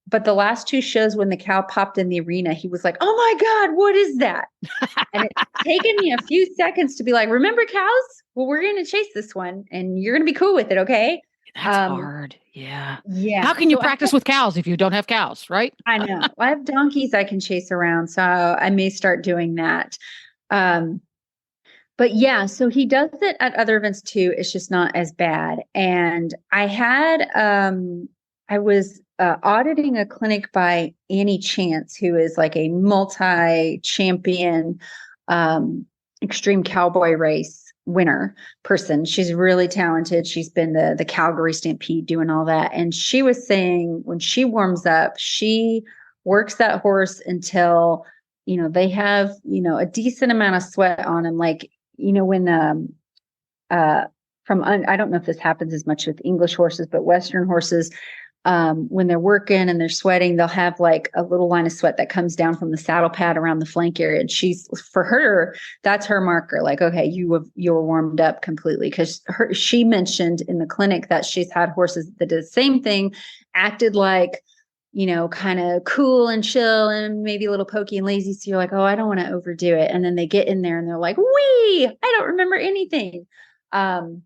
But the last 2 shows when the cow popped in the arena, he was like, oh my God, what is that? And it's taken me a few seconds to be like, remember cows? Well, we're going to chase this one and you're going to be cool with it. Okay. That's hard. Yeah. Yeah. How can you practice with cows if you don't have cows, right? I know. Well, I have donkeys I can chase around, so I may start doing that. But yeah, so he does it at other events too. It's just not as bad. And I had, I was auditing a clinic by Annie Chance, who is like a multi-champion extreme cowboy race winner person. She's really talented. She's been the Calgary Stampede doing all that. And she was saying when she warms up, she works that horse until, they have, a decent amount of sweat on them. Like, when I don't know if this happens as much with English horses, but Western horses, when they're working and they're sweating, they'll have like a little line of sweat that comes down from the saddle pad around the flank area. And for her, that's her marker. Like, okay, you're warmed up completely. Cause she mentioned in the clinic that she's had horses that did the same thing, acted like, kind of cool and chill and maybe a little pokey and lazy. So you're like, oh, I don't want to overdo it. And then they get in there and they're like, wee, I don't remember anything. And,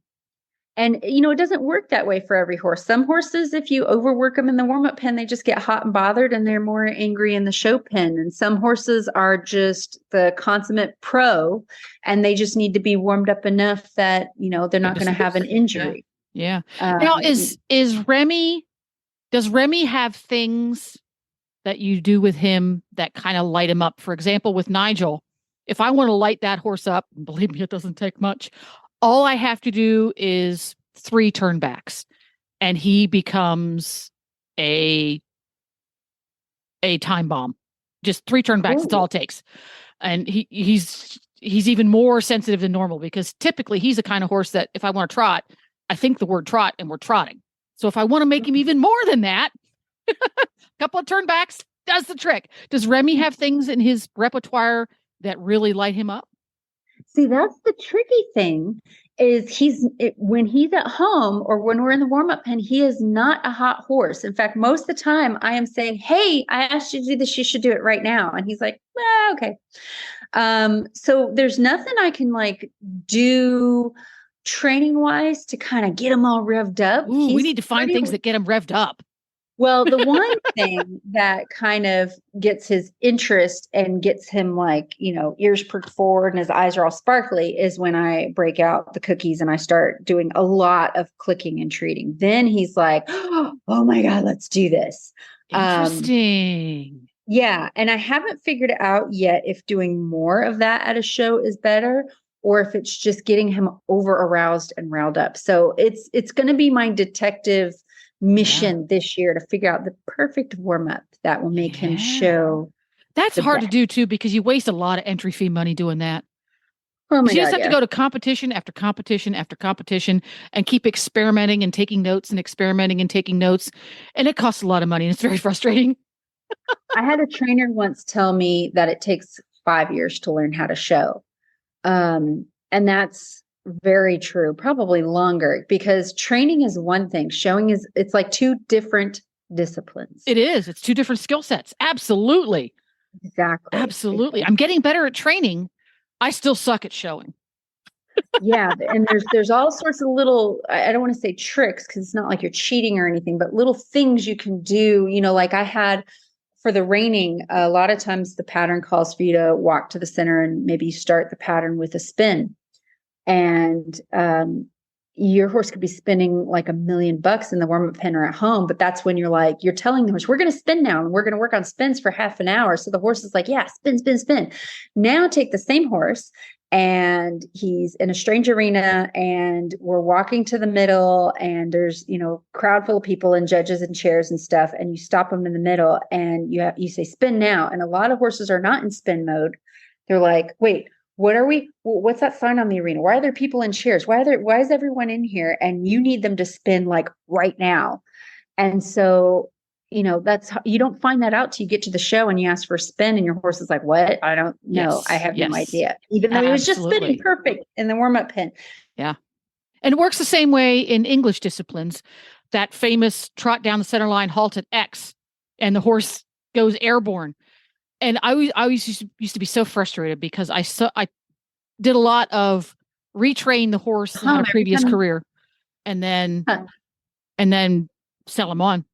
it doesn't work that way for every horse. Some horses, if you overwork them in the warm-up pen, they just get hot and bothered and they're more angry in the show pen. And some horses are just the consummate pro and they just need to be warmed up enough that, they're not going to have an injury. Yeah. Now, does Remy have things that you do with him that kind of light him up? For example, with Nigel, if I want to light that horse up, believe me, it doesn't take much. All I have to do is 3 turnbacks, and he becomes a time bomb. Just 3 turnbacks, that's all it takes. And he's even more sensitive than normal, because typically he's the kind of horse that if I want to trot, I think the word trot and we're trotting. So if I want to make him even more than that, a couple of turnbacks does the trick. Does Remy have things in his repertoire that really light him up? See, that's the tricky thing is when he's at home or when we're in the warm-up pen, he is not a hot horse. In fact, most of the time I am saying, hey, I asked you to do this. You should do it right now. And he's like, okay. So there's nothing I can like do training wise to kind of get him all revved up. Ooh, we need to find things that get him revved up. Well, the one thing that kind of gets his interest and gets him like, ears perked forward and his eyes are all sparkly is when I break out the cookies and I start doing a lot of clicking and treating. Then he's like, oh my God, let's do this. Interesting. Yeah. And I haven't figured out yet if doing more of that at a show is better or if it's just getting him over aroused and riled up. So it's going to be my detective mission this year to figure out the perfect warm-up that will make him show. That's hard to do too, because you waste a lot of entry fee money doing that. Oh my God, you just have to go to competition after competition after competition and keep experimenting and taking notes and experimenting and taking notes. And it costs a lot of money and it's very frustrating. I had a trainer once tell me that it takes 5 years to learn how to show. And that's very true, probably longer, because training is one thing. Showing it's like 2 different disciplines. It is. It's 2 different skill sets. Absolutely. Exactly. Absolutely. I'm getting better at training. I still suck at showing. Yeah. And there's all sorts of little, I don't want to say tricks because it's not like you're cheating or anything, but little things you can do, like I had for the reining, a lot of times the pattern calls for you to walk to the center and maybe start the pattern with a spin. And your horse could be spinning like $1 million in the warm-up pen or at home, but that's when you're telling the horse, we're going to spin now and we're going to work on spins for half an hour. So the horse is like, yeah, spin, spin, spin. Now take the same horse and he's in a strange arena and we're walking to the middle and there's, crowd full of people and judges and chairs and stuff. And you stop them in the middle and you say spin now. And a lot of horses are not in spin mode. They're like, wait, what's that sign on the arena? Why are there people in chairs? Why is everyone in here? And you need them to spin like right now. And so, you don't find that out till you get to the show and you ask for a spin and your horse is like, what? I don't know. I have no idea. Even though he was just spinning perfect in the warm-up pen. Yeah. And it works the same way in English disciplines. That famous trot down the center line, halt at X, and the horse goes airborne. And I always used to be so frustrated because I did a lot of retrain the horse in a previous career and then sell him on.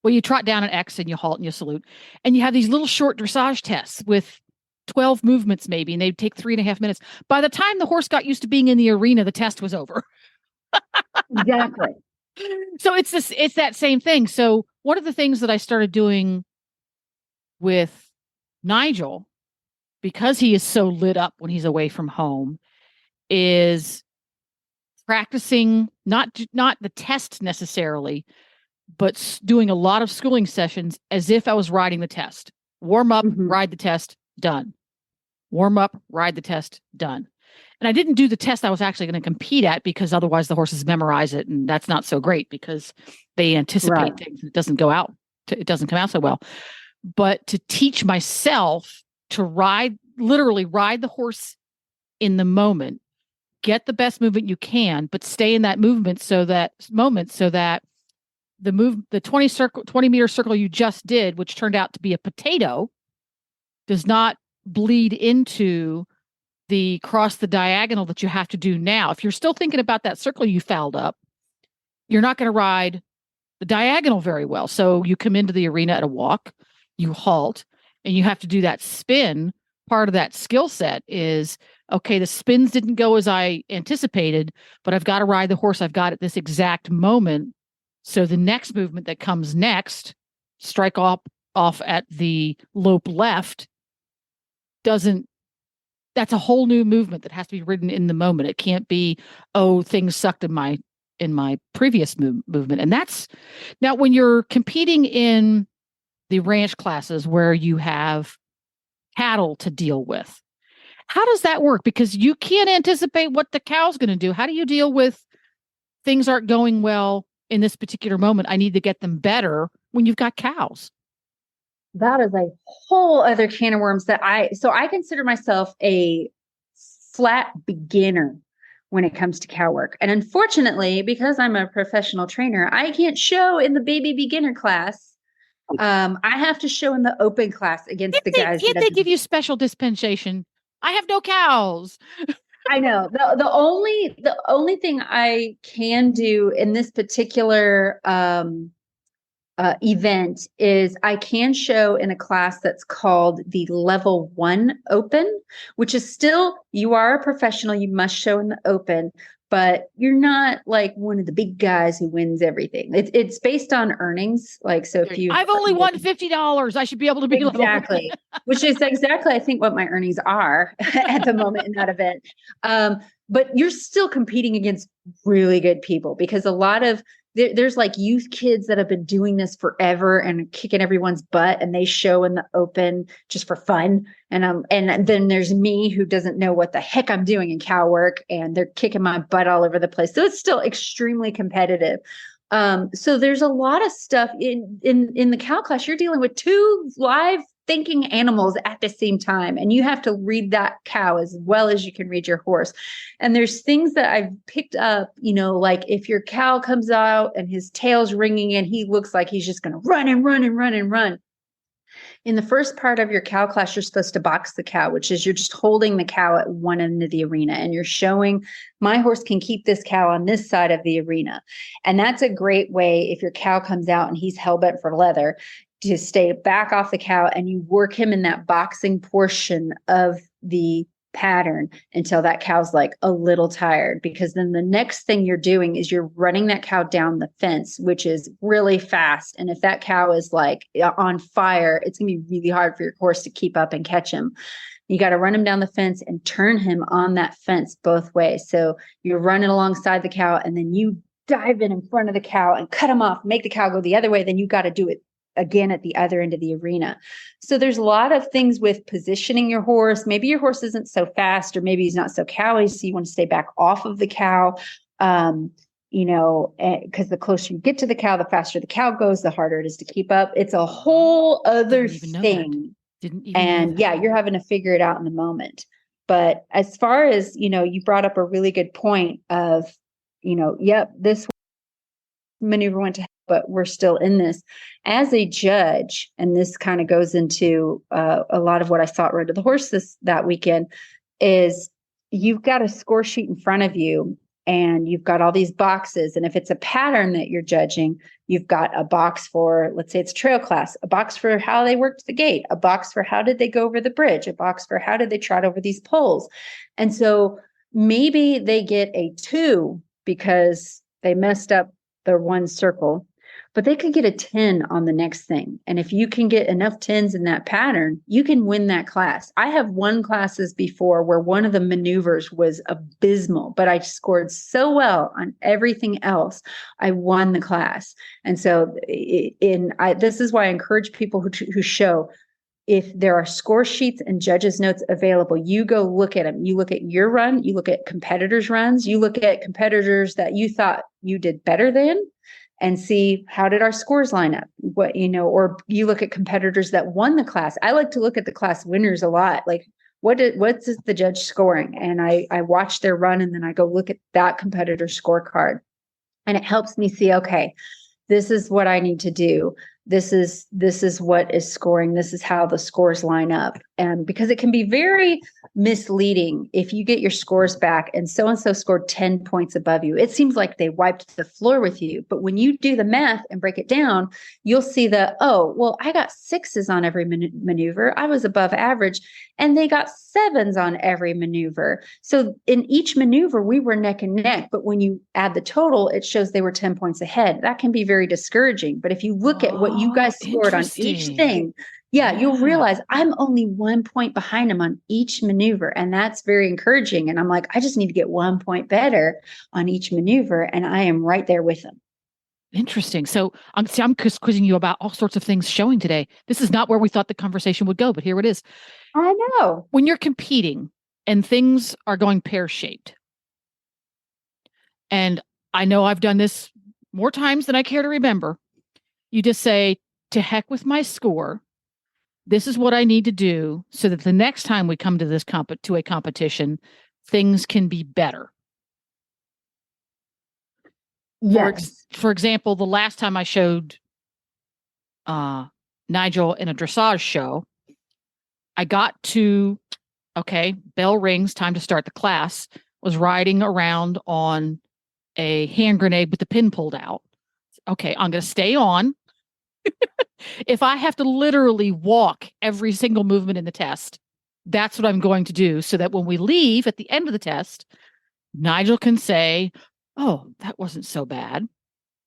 Well, you trot down an X and you halt and you salute. And you have these little short dressage tests with 12 movements maybe, and they'd take 3.5 minutes. By the time the horse got used to being in the arena, the test was over. Exactly. So it's that same thing. So one of the things that I started doing with Nigel, because he is so lit up when he's away from home, is practicing not the test necessarily, but doing a lot of schooling sessions as if I was riding the test. Warm up, ride the test, done. Warm up, ride the test, done. And I didn't do the test I was actually going to compete at because otherwise the horses memorize it, and that's not so great because they anticipate things. It doesn't come out so well. But to teach myself to literally ride the horse in the moment, get the best movement you can, but stay in that movement so that the 20 meter circle you just did, which turned out to be a potato, does not bleed into the cross the diagonal that you have to do now. If you're still thinking about that circle you fouled up, you're not going to ride the diagonal very well. So you come into the arena at a walk, you halt, and you have to do that spin. Part of that skill set is, okay, the spins didn't go as I anticipated, but I've got to ride the horse I've got at this exact moment. So the next movement that comes next, strike off at the lope left, doesn't that's a whole new movement that has to be ridden in the moment. It can't be, oh, things sucked in my previous movement. And that's now when you're competing in the ranch classes where you have cattle to deal with. How does that work? Because you can't anticipate what the cow's going to do. How do you deal with things aren't going well in this particular moment? I need to get them better when you've got cows. That is a whole other can of worms so I consider myself a flat beginner when it comes to cow work. And unfortunately, because I'm a professional trainer, I can't show in the baby beginner class. I have to show in the open class against the guys. Can't they give you special dispensation? I have no cows. I know. The only thing I can do in this particular event is I can show in a class that's called the level 1 open, which is still, you are a professional, you must show in the open, but you're not like one of the big guys who wins everything. It's based on earnings. Like, so if I've only won $50, I should be able to be exactly, which is exactly, I think, what my earnings are at the moment in that event. But you're still competing against really good people, because a lot of there's like youth kids that have been doing this forever and kicking everyone's butt, and they show in the open just for fun. And then there's me, who doesn't know what the heck I'm doing in cow work, and they're kicking my butt all over the place. So it's still extremely competitive. So there's a lot of stuff in the cow class. You're dealing with 2 live thinking animals at the same time, and you have to read that cow as well as you can read your horse. And there's things that I've picked up, like if your cow comes out and his tail's ringing and he looks like he's just going to run and run and run and run. In the first part of your cow class, you're supposed to box the cow, which is you're just holding the cow at one end of the arena, and you're showing, my horse can keep this cow on this side of the arena. And that's a great way, if your cow comes out and he's hell-bent for leather, to stay back off the cow, and you work him in that boxing portion of the pattern until that cow's like a little tired, because then the next thing you're doing is you're running that cow down the fence, which is really fast. And if that cow is like on fire, it's going to be really hard for your horse to keep up and catch him. You got to run him down the fence and turn him on that fence both ways. So you're running alongside the cow, and then you dive in front of the cow and cut him off, make the cow go the other way. Then you got to do it again at the other end of the arena. So there's a lot of things with positioning your horse. Maybe your horse isn't so fast, or maybe he's not so cowy, so you want to stay back off of the cow. Because the closer you get to the cow, the faster the cow goes, the harder it is to keep up. It's a whole other thing. You're having to figure it out in the moment. But as far as, you brought up a really good point of, this maneuver went to hell, but we're still in this. As a judge, and this kind of goes into a lot of what I thought rode to the horse that weekend, is you've got a score sheet in front of you, and you've got all these boxes. And if it's a pattern that you're judging, you've got a box for, let's say it's trail class, a box for how they worked the gate, a box for how did they go over the bridge, a box for how did they trot over these poles. And so maybe they get a 2 because they messed up their one circle, but they could get a 10 on the next thing. And if you can get enough 10s in that pattern, you can win that class. I have won classes before where one of the maneuvers was abysmal, but I scored so well on everything else, I won the class. And so this is why I encourage people who show, if there are score sheets and judges' notes available, you go look at them. You look at your run, you look at competitors' runs, you look at competitors that you thought you did better than, and see, how did our scores line up? Or you look at competitors that won the class. I like to look at the class winners a lot. Like, what's the judge scoring? And I watch their run, and then I go look at that competitor's scorecard, and it helps me see, okay, this is what I need to do. This is what is scoring. This is how the scores line up. And because it can be very misleading if you get your scores back and so-and-so scored 10 points above you. It seems like they wiped the floor with you. But when you do the math and break it down, you'll see that, I got 6s on every maneuver. I was above average, and they got 7s on every maneuver. So in each maneuver, we were neck and neck. But when you add the total, it shows they were 10 points ahead. That can be very discouraging. But if you look at what you guys scored on each thing, you'll realize I'm only 1 point behind him on each maneuver. And that's very encouraging. And I'm like, I just need to get 1 point better on each maneuver. And I am right there with him. Interesting. So I'm just quizzing you about all sorts of things showing today. This is not where we thought the conversation would go, but here it is. I know. When you're competing and things are going pear-shaped, and I know I've done this more times than I care to remember, you just say, to heck with my score. This is what I need to do so that the next time we come to this to a competition, things can be better. Yes. For example, the last time I showed Nigel in a dressage show, I got to, okay, bell rings, time to start the class, was riding around on a hand grenade with the pin pulled out. Okay, I'm going to stay on. If I have to literally walk every single movement in the test, that's what I'm going to do so that when we leave at the end of the test, Nigel can say, oh, that wasn't so bad.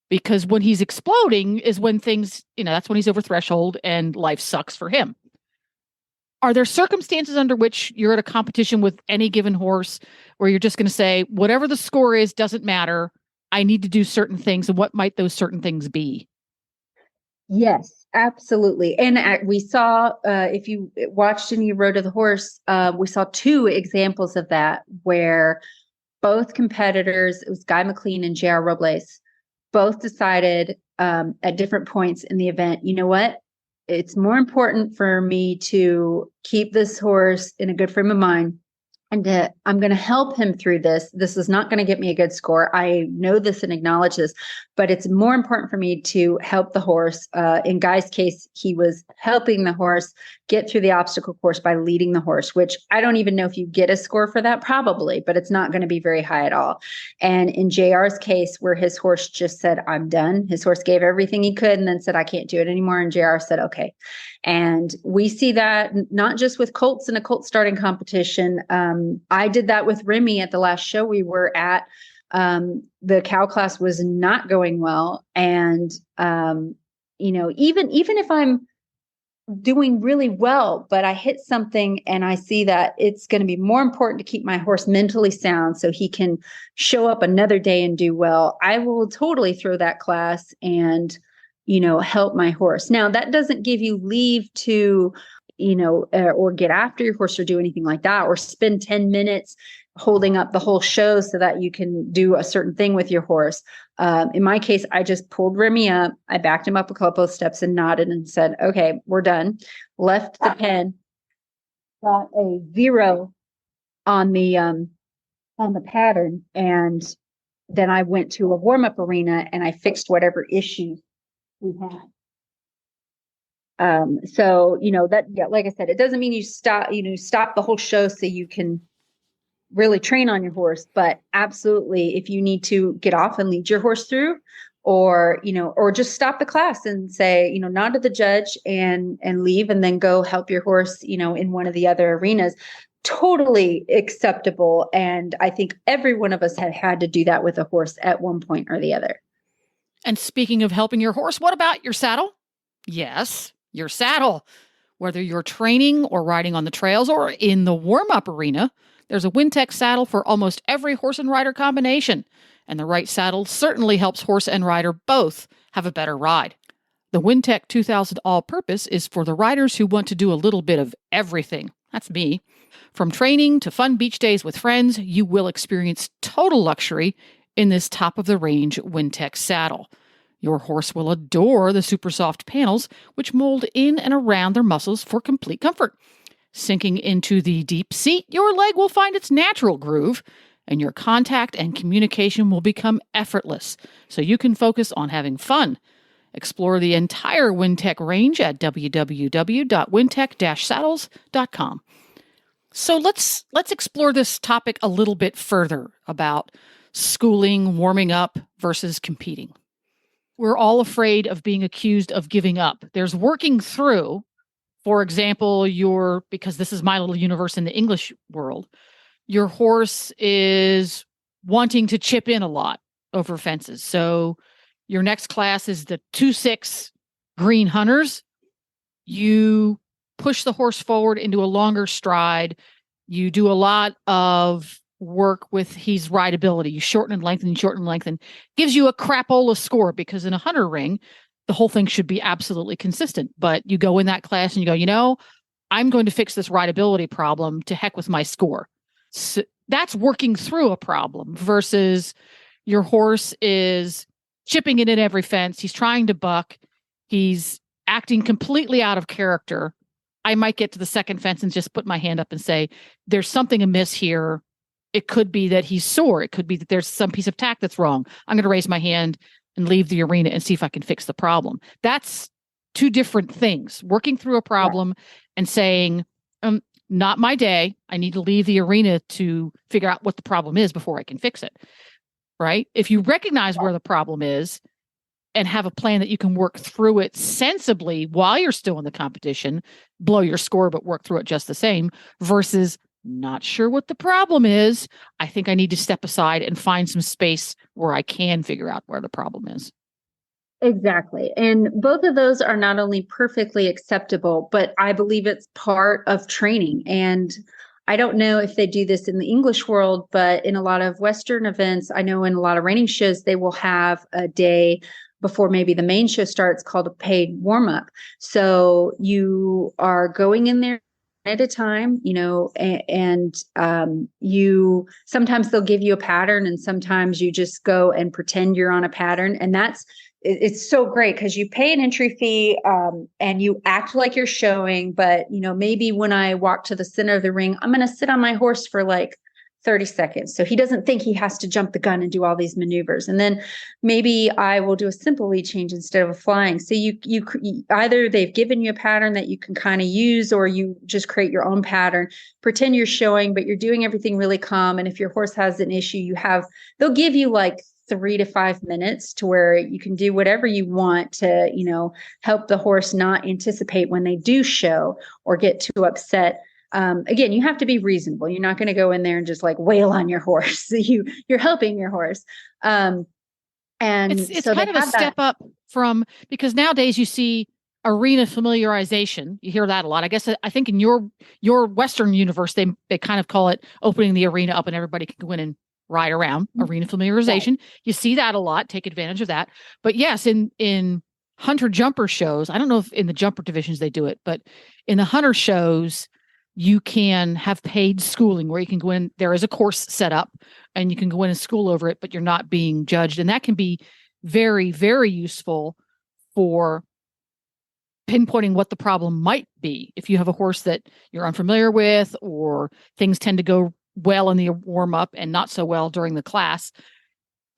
Because when he's exploding is when things, that's when he's over threshold and life sucks for him. Are there circumstances under which you're at a competition with any given horse where you're just going to say, whatever the score is, doesn't matter. I need to do certain things. And what might those certain things be? Yes, absolutely. And we saw, if you watched any Road to the Horse, we saw 2 examples of that where both competitors, it was Guy McLean and J.R. Robles, both decided at different points in the event, you know what? It's more important for me to keep this horse in a good frame of mind. And I'm going to help him through this. This is not going to get me a good score. I know this and acknowledge this, but it's more important for me to help the horse. In Guy's case, he was helping the horse get through the obstacle course by leading the horse, which I don't even know if you get a score for that, probably, but it's not going to be very high at all. And in JR's case, where his horse just said, I'm done. His horse gave everything he could and then said, I can't do it anymore. And JR said, okay. And we see that not just with colts in a colt starting competition. I did that with Remy at the last show we were at. The cow class was not going well. And, even if I'm doing really well, but I hit something and I see that it's going to be more important to keep my horse mentally sound so he can show up another day and do well, I will totally throw that class and help my horse. Now, that doesn't give you leave to, or get after your horse or do anything like that, or spend 10 minutes holding up the whole show so that you can do a certain thing with your horse. In my case, I just pulled Remy up. I backed him up a couple of steps and nodded and said, okay, we're done. Left the pen, got a 0 on the pattern. And then I went to a warm-up arena and I fixed whatever issues we had. Like I said, it doesn't mean you stop the whole show so you can really train on your horse, but absolutely, if you need to get off and lead your horse through, or just stop the class and say, nod to the judge and leave and then go help your horse, in one of the other arenas, totally acceptable. And I think every one of us had to do that with a horse at one point or the other. And speaking of helping your horse, what about your saddle? Yes, your saddle. Whether you're training or riding on the trails or in the warm-up arena, there's a Wintec saddle for almost every horse and rider combination. And the right saddle certainly helps horse and rider both have a better ride. The Wintec 2000 All-Purpose is for the riders who want to do a little bit of everything. That's me. From training to fun beach days with friends, you will experience total luxury in this top-of-the-range Wintec saddle. Your horse will adore the super soft panels, which mold in and around their muscles for complete comfort. Sinking into the deep seat, your leg will find its natural groove, and your contact and communication will become effortless, so you can focus on having fun. Explore the entire Wintec range at www.wintec-saddles.com. So let's explore this topic a little bit further about schooling, warming up versus competing. We're all afraid of being accused of giving up. There's working through, for example, because this is my little universe in the English world, your horse is wanting to chip in a lot over fences. So your next class is the 2-6 green hunters. You push the horse forward into a longer stride. You do a lot of work with his rideability. You shorten and lengthen, shorten and lengthen. Gives you a crapola score, because in a hunter ring, the whole thing should be absolutely consistent. But you go in that class and you go, I'm going to fix this rideability problem, to heck with my score. So that's working through a problem versus your horse is chipping it in every fence. He's trying to buck. He's acting completely out of character. I might get to the second fence and just put my hand up and say, there's something amiss here. It could be that he's sore. It could be that there's some piece of tack that's wrong. I'm going to raise my hand and leave the arena and see if I can fix the problem. That's two different things. Working through a problem and saying, not my day. I need to leave the arena to figure out what the problem is before I can fix it. Right? If you recognize where the problem is and have a plan that you can work through it sensibly while you're still in the competition, blow your score, but work through it just the same, versus not sure what the problem is. I think I need to step aside and find some space where I can figure out where the problem is. Exactly. And both of those are not only perfectly acceptable, but I believe it's part of training. And I don't know if they do this in the English world, but in a lot of Western events, I know in a lot of reining shows, they will have a day before maybe the main show starts called a paid warm-up. So you are going in there at a time, and you sometimes they'll give you a pattern, and sometimes you just go and pretend you're on a pattern. And it's so great because you pay an entry fee and you act like you're showing. But, maybe when I walk to the center of the ring, I'm going to sit on my horse for like 30 seconds. So he doesn't think he has to jump the gun and do all these maneuvers. And then maybe I will do a simple lead change instead of a flying. So you either they've given you a pattern that you can kind of use, or you just create your own pattern, pretend you're showing, but you're doing everything really calm. And if your horse has an issue, they'll give you like 3 to 5 minutes to where you can do whatever you want to, help the horse not anticipate when they do show or get too upset. Again, you have to be reasonable. You're not going to go in there and just like wail on your horse. You're helping your horse. And it's so kind of a step up from, because nowadays you see arena familiarization. You hear that a lot. I think in your Western universe, they kind of call it opening the arena up and everybody can go in and ride around. Arena familiarization. Right. You see that a lot. Take advantage of that. But yes, in hunter jumper shows, I don't know if in the jumper divisions they do it, but in the hunter shows, you can have paid schooling where you can go in. There is a course set up and you can go in and school over it, but you're not being judged. And that can be very, very useful for pinpointing what the problem might be. If you have a horse that you're unfamiliar with, or things tend to go well in the warm up and not so well during the class.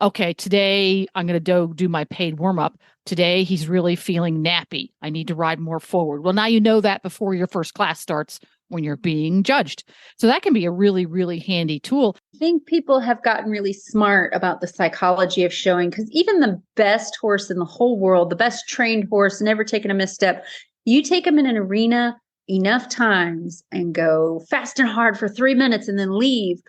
Okay, today I'm going to do my paid warm up. Today he's really feeling nappy. I need to ride more forward. Well, now you know that before your first class starts, when you're being judged. So that can be a really, really handy tool. I think people have gotten really smart about the psychology of showing, because even the best horse in the whole world, the best trained horse, never taken a misstep, you take them in an arena enough times and go fast and hard for 3 minutes and then leave.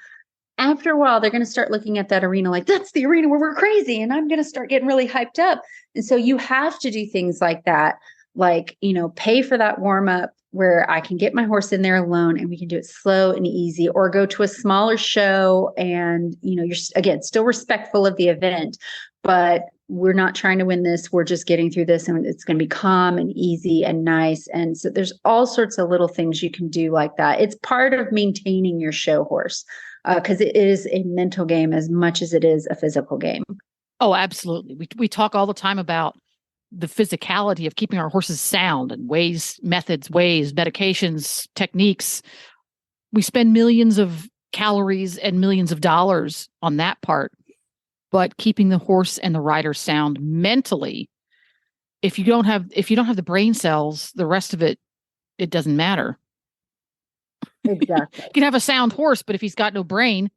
After a while, they're going to start looking at that arena like, that's the arena where we're crazy. And I'm going to start getting really hyped up. And so you have to do things like that, like, pay for that warm up where I can get my horse in there alone and we can do it slow and easy, or go to a smaller show and, you're again, still respectful of the event, but we're not trying to win this. We're just getting through this, and it's going to be calm and easy and nice. And so there's all sorts of little things you can do like that. It's part of maintaining your show horse, because it is a mental game as much as it is a physical game. Oh, absolutely. We talk all the time about the physicality of keeping our horses sound, and methods, medications, techniques. We spend millions of calories and millions of dollars on that part, but keeping the horse and the rider sound mentally, if you don't have the brain cells, the rest of it doesn't matter. Exactly. You can have a sound horse, but if he's got no brain,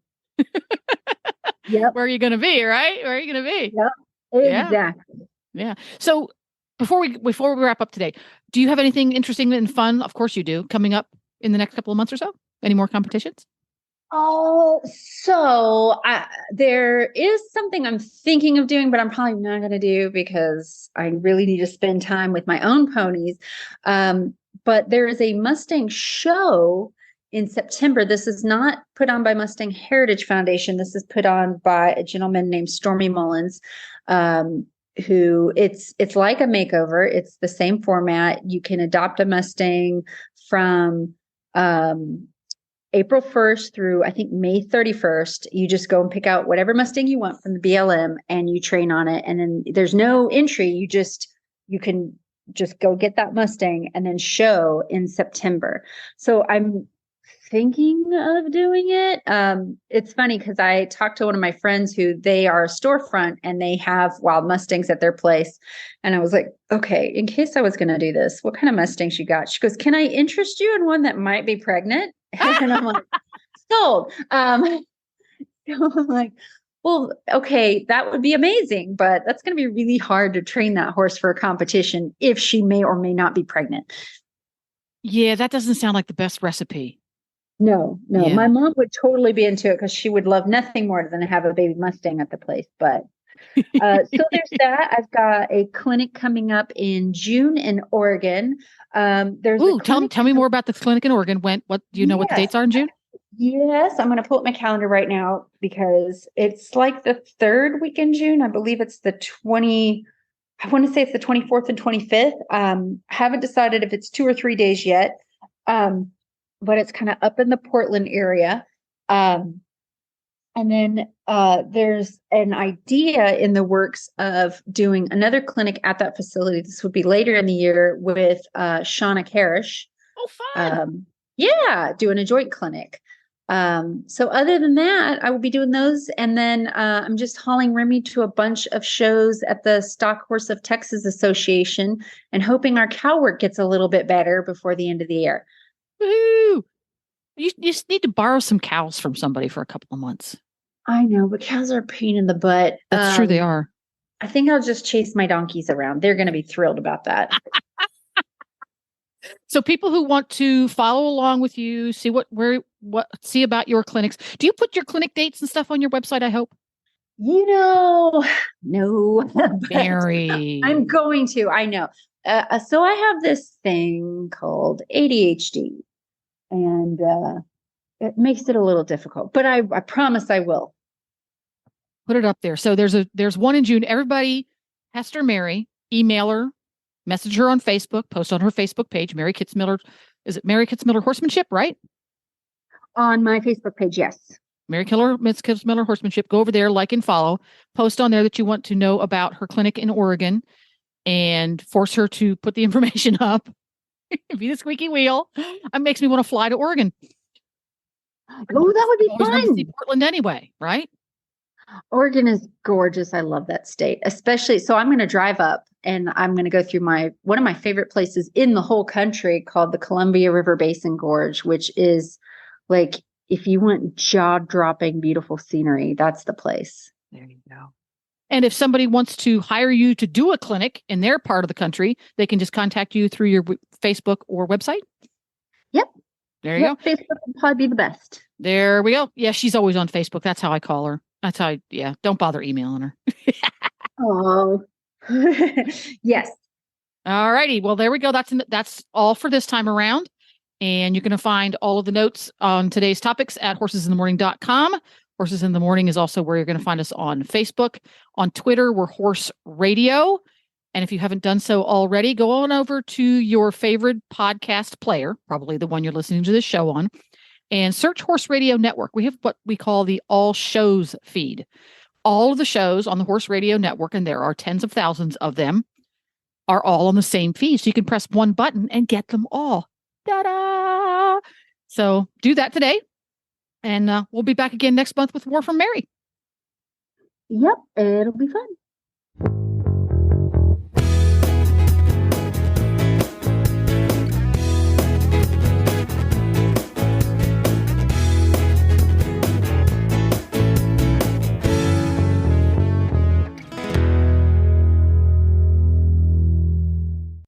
yep. Where are you going to be, right? Where are you going to be? Yep. Exactly. Yeah. So before we wrap up today, do you have anything interesting and fun? Of course you do. Coming up in the next couple of months or so? Any more competitions? Oh, there is something I'm thinking of doing, but I'm probably not going to do because I really need to spend time with my own ponies. But there is a Mustang show in September. This is not put on by Mustang Heritage Foundation. This is put on by a gentleman named Stormy Mullins, who it's like a makeover. It's the same format. You can adopt a Mustang from April 1st through, I think, May 31st. You just go and pick out whatever Mustang you want from the BLM and you train on it. And then there's no entry. You can just go get that Mustang and then show in September. So I'm thinking of doing it. It's funny because I talked to one of my friends who they are a storefront and they have wild Mustangs at their place. And I was like, okay, in case I was going to do this, what kind of Mustangs you got? She goes, can I interest you in one that might be pregnant? And I'm like, sold. So I'm like, well, okay, that would be amazing, but that's going to be really hard to train that horse for a competition if she may or may not be pregnant. Yeah, that doesn't sound like the best recipe. No. Yeah. My mom would totally be into it because she would love nothing more than to have a baby Mustang at the place. But so there's that. I've got a clinic coming up in June in Oregon. Tell me more about the clinic in Oregon. What do you know what the dates are in June? Yes, I'm going to pull up my calendar right now because it's like the third week in June. I believe it's I want to say it's the 24th and 25th. Haven't decided if it's 2 or 3 days yet. But it's kind of up in the Portland area. And then there's an idea in the works of doing another clinic at that facility. This would be later in the year with Shauna Karish. Oh, fun. Doing a joint clinic. So other than that, I will be doing those. And then I'm just hauling Remy to a bunch of shows at the Stock Horse of Texas Association and hoping our cow work gets a little bit better before the end of the year. Woohoo! You just need to borrow some cows from somebody for a couple of months. I know, but cows are a pain in the butt. That's true, they are. I think I'll just chase my donkeys around. They're going to be thrilled about that. So people who want to follow along with you, see about your clinics. Do you put your clinic dates and stuff on your website, I hope? No. Mary. I'm going to, I know. So I have this thing called ADHD and it makes it a little difficult, but I promise I will. Put it up there. So there's one in June. Everybody, Hester Mary, email her, message her on Facebook, post on her Facebook page, Mary Kitzmiller. Is it Mary Kitzmiller Horsemanship, right? On my Facebook page, yes. Mary Kitzmiller Horsemanship. Go over there, like and follow. Post on there that you want to know about her clinic in Oregon and force her to put the information up. Be the squeaky wheel. It makes me want to fly to Oregon. Oh, that would be fun. To see Portland anyway, right? Oregon is gorgeous. I love that state, especially. So I'm going to drive up and I'm going to go through one of my favorite places in the whole country called the Columbia River Basin Gorge, which is like, if you want jaw-dropping, beautiful scenery, that's the place. There you go. And if somebody wants to hire you to do a clinic in their part of the country, they can just contact you through your Facebook or website? Yep. There you go. Facebook would probably be the best. There we go. Yeah, she's always on Facebook. That's how I call her. That's how don't bother emailing her. Oh, yes. All righty. Well, there we go. That's all for this time around. And you're going to find all of the notes on today's topics at horsesinthemorning.com. Horses in the Morning is also where you're going to find us on Facebook. On Twitter, we're Horse Radio. And if you haven't done so already, go on over to your favorite podcast player, probably the one you're listening to this show on, and search Horse Radio Network. We have what we call the All Shows feed. All of the shows on the Horse Radio Network, and there are tens of thousands of them, are all on the same feed. So you can press one button and get them all. Ta-da! So do that today. And we'll be back again next month with more from Mary. Yep, it'll be fun.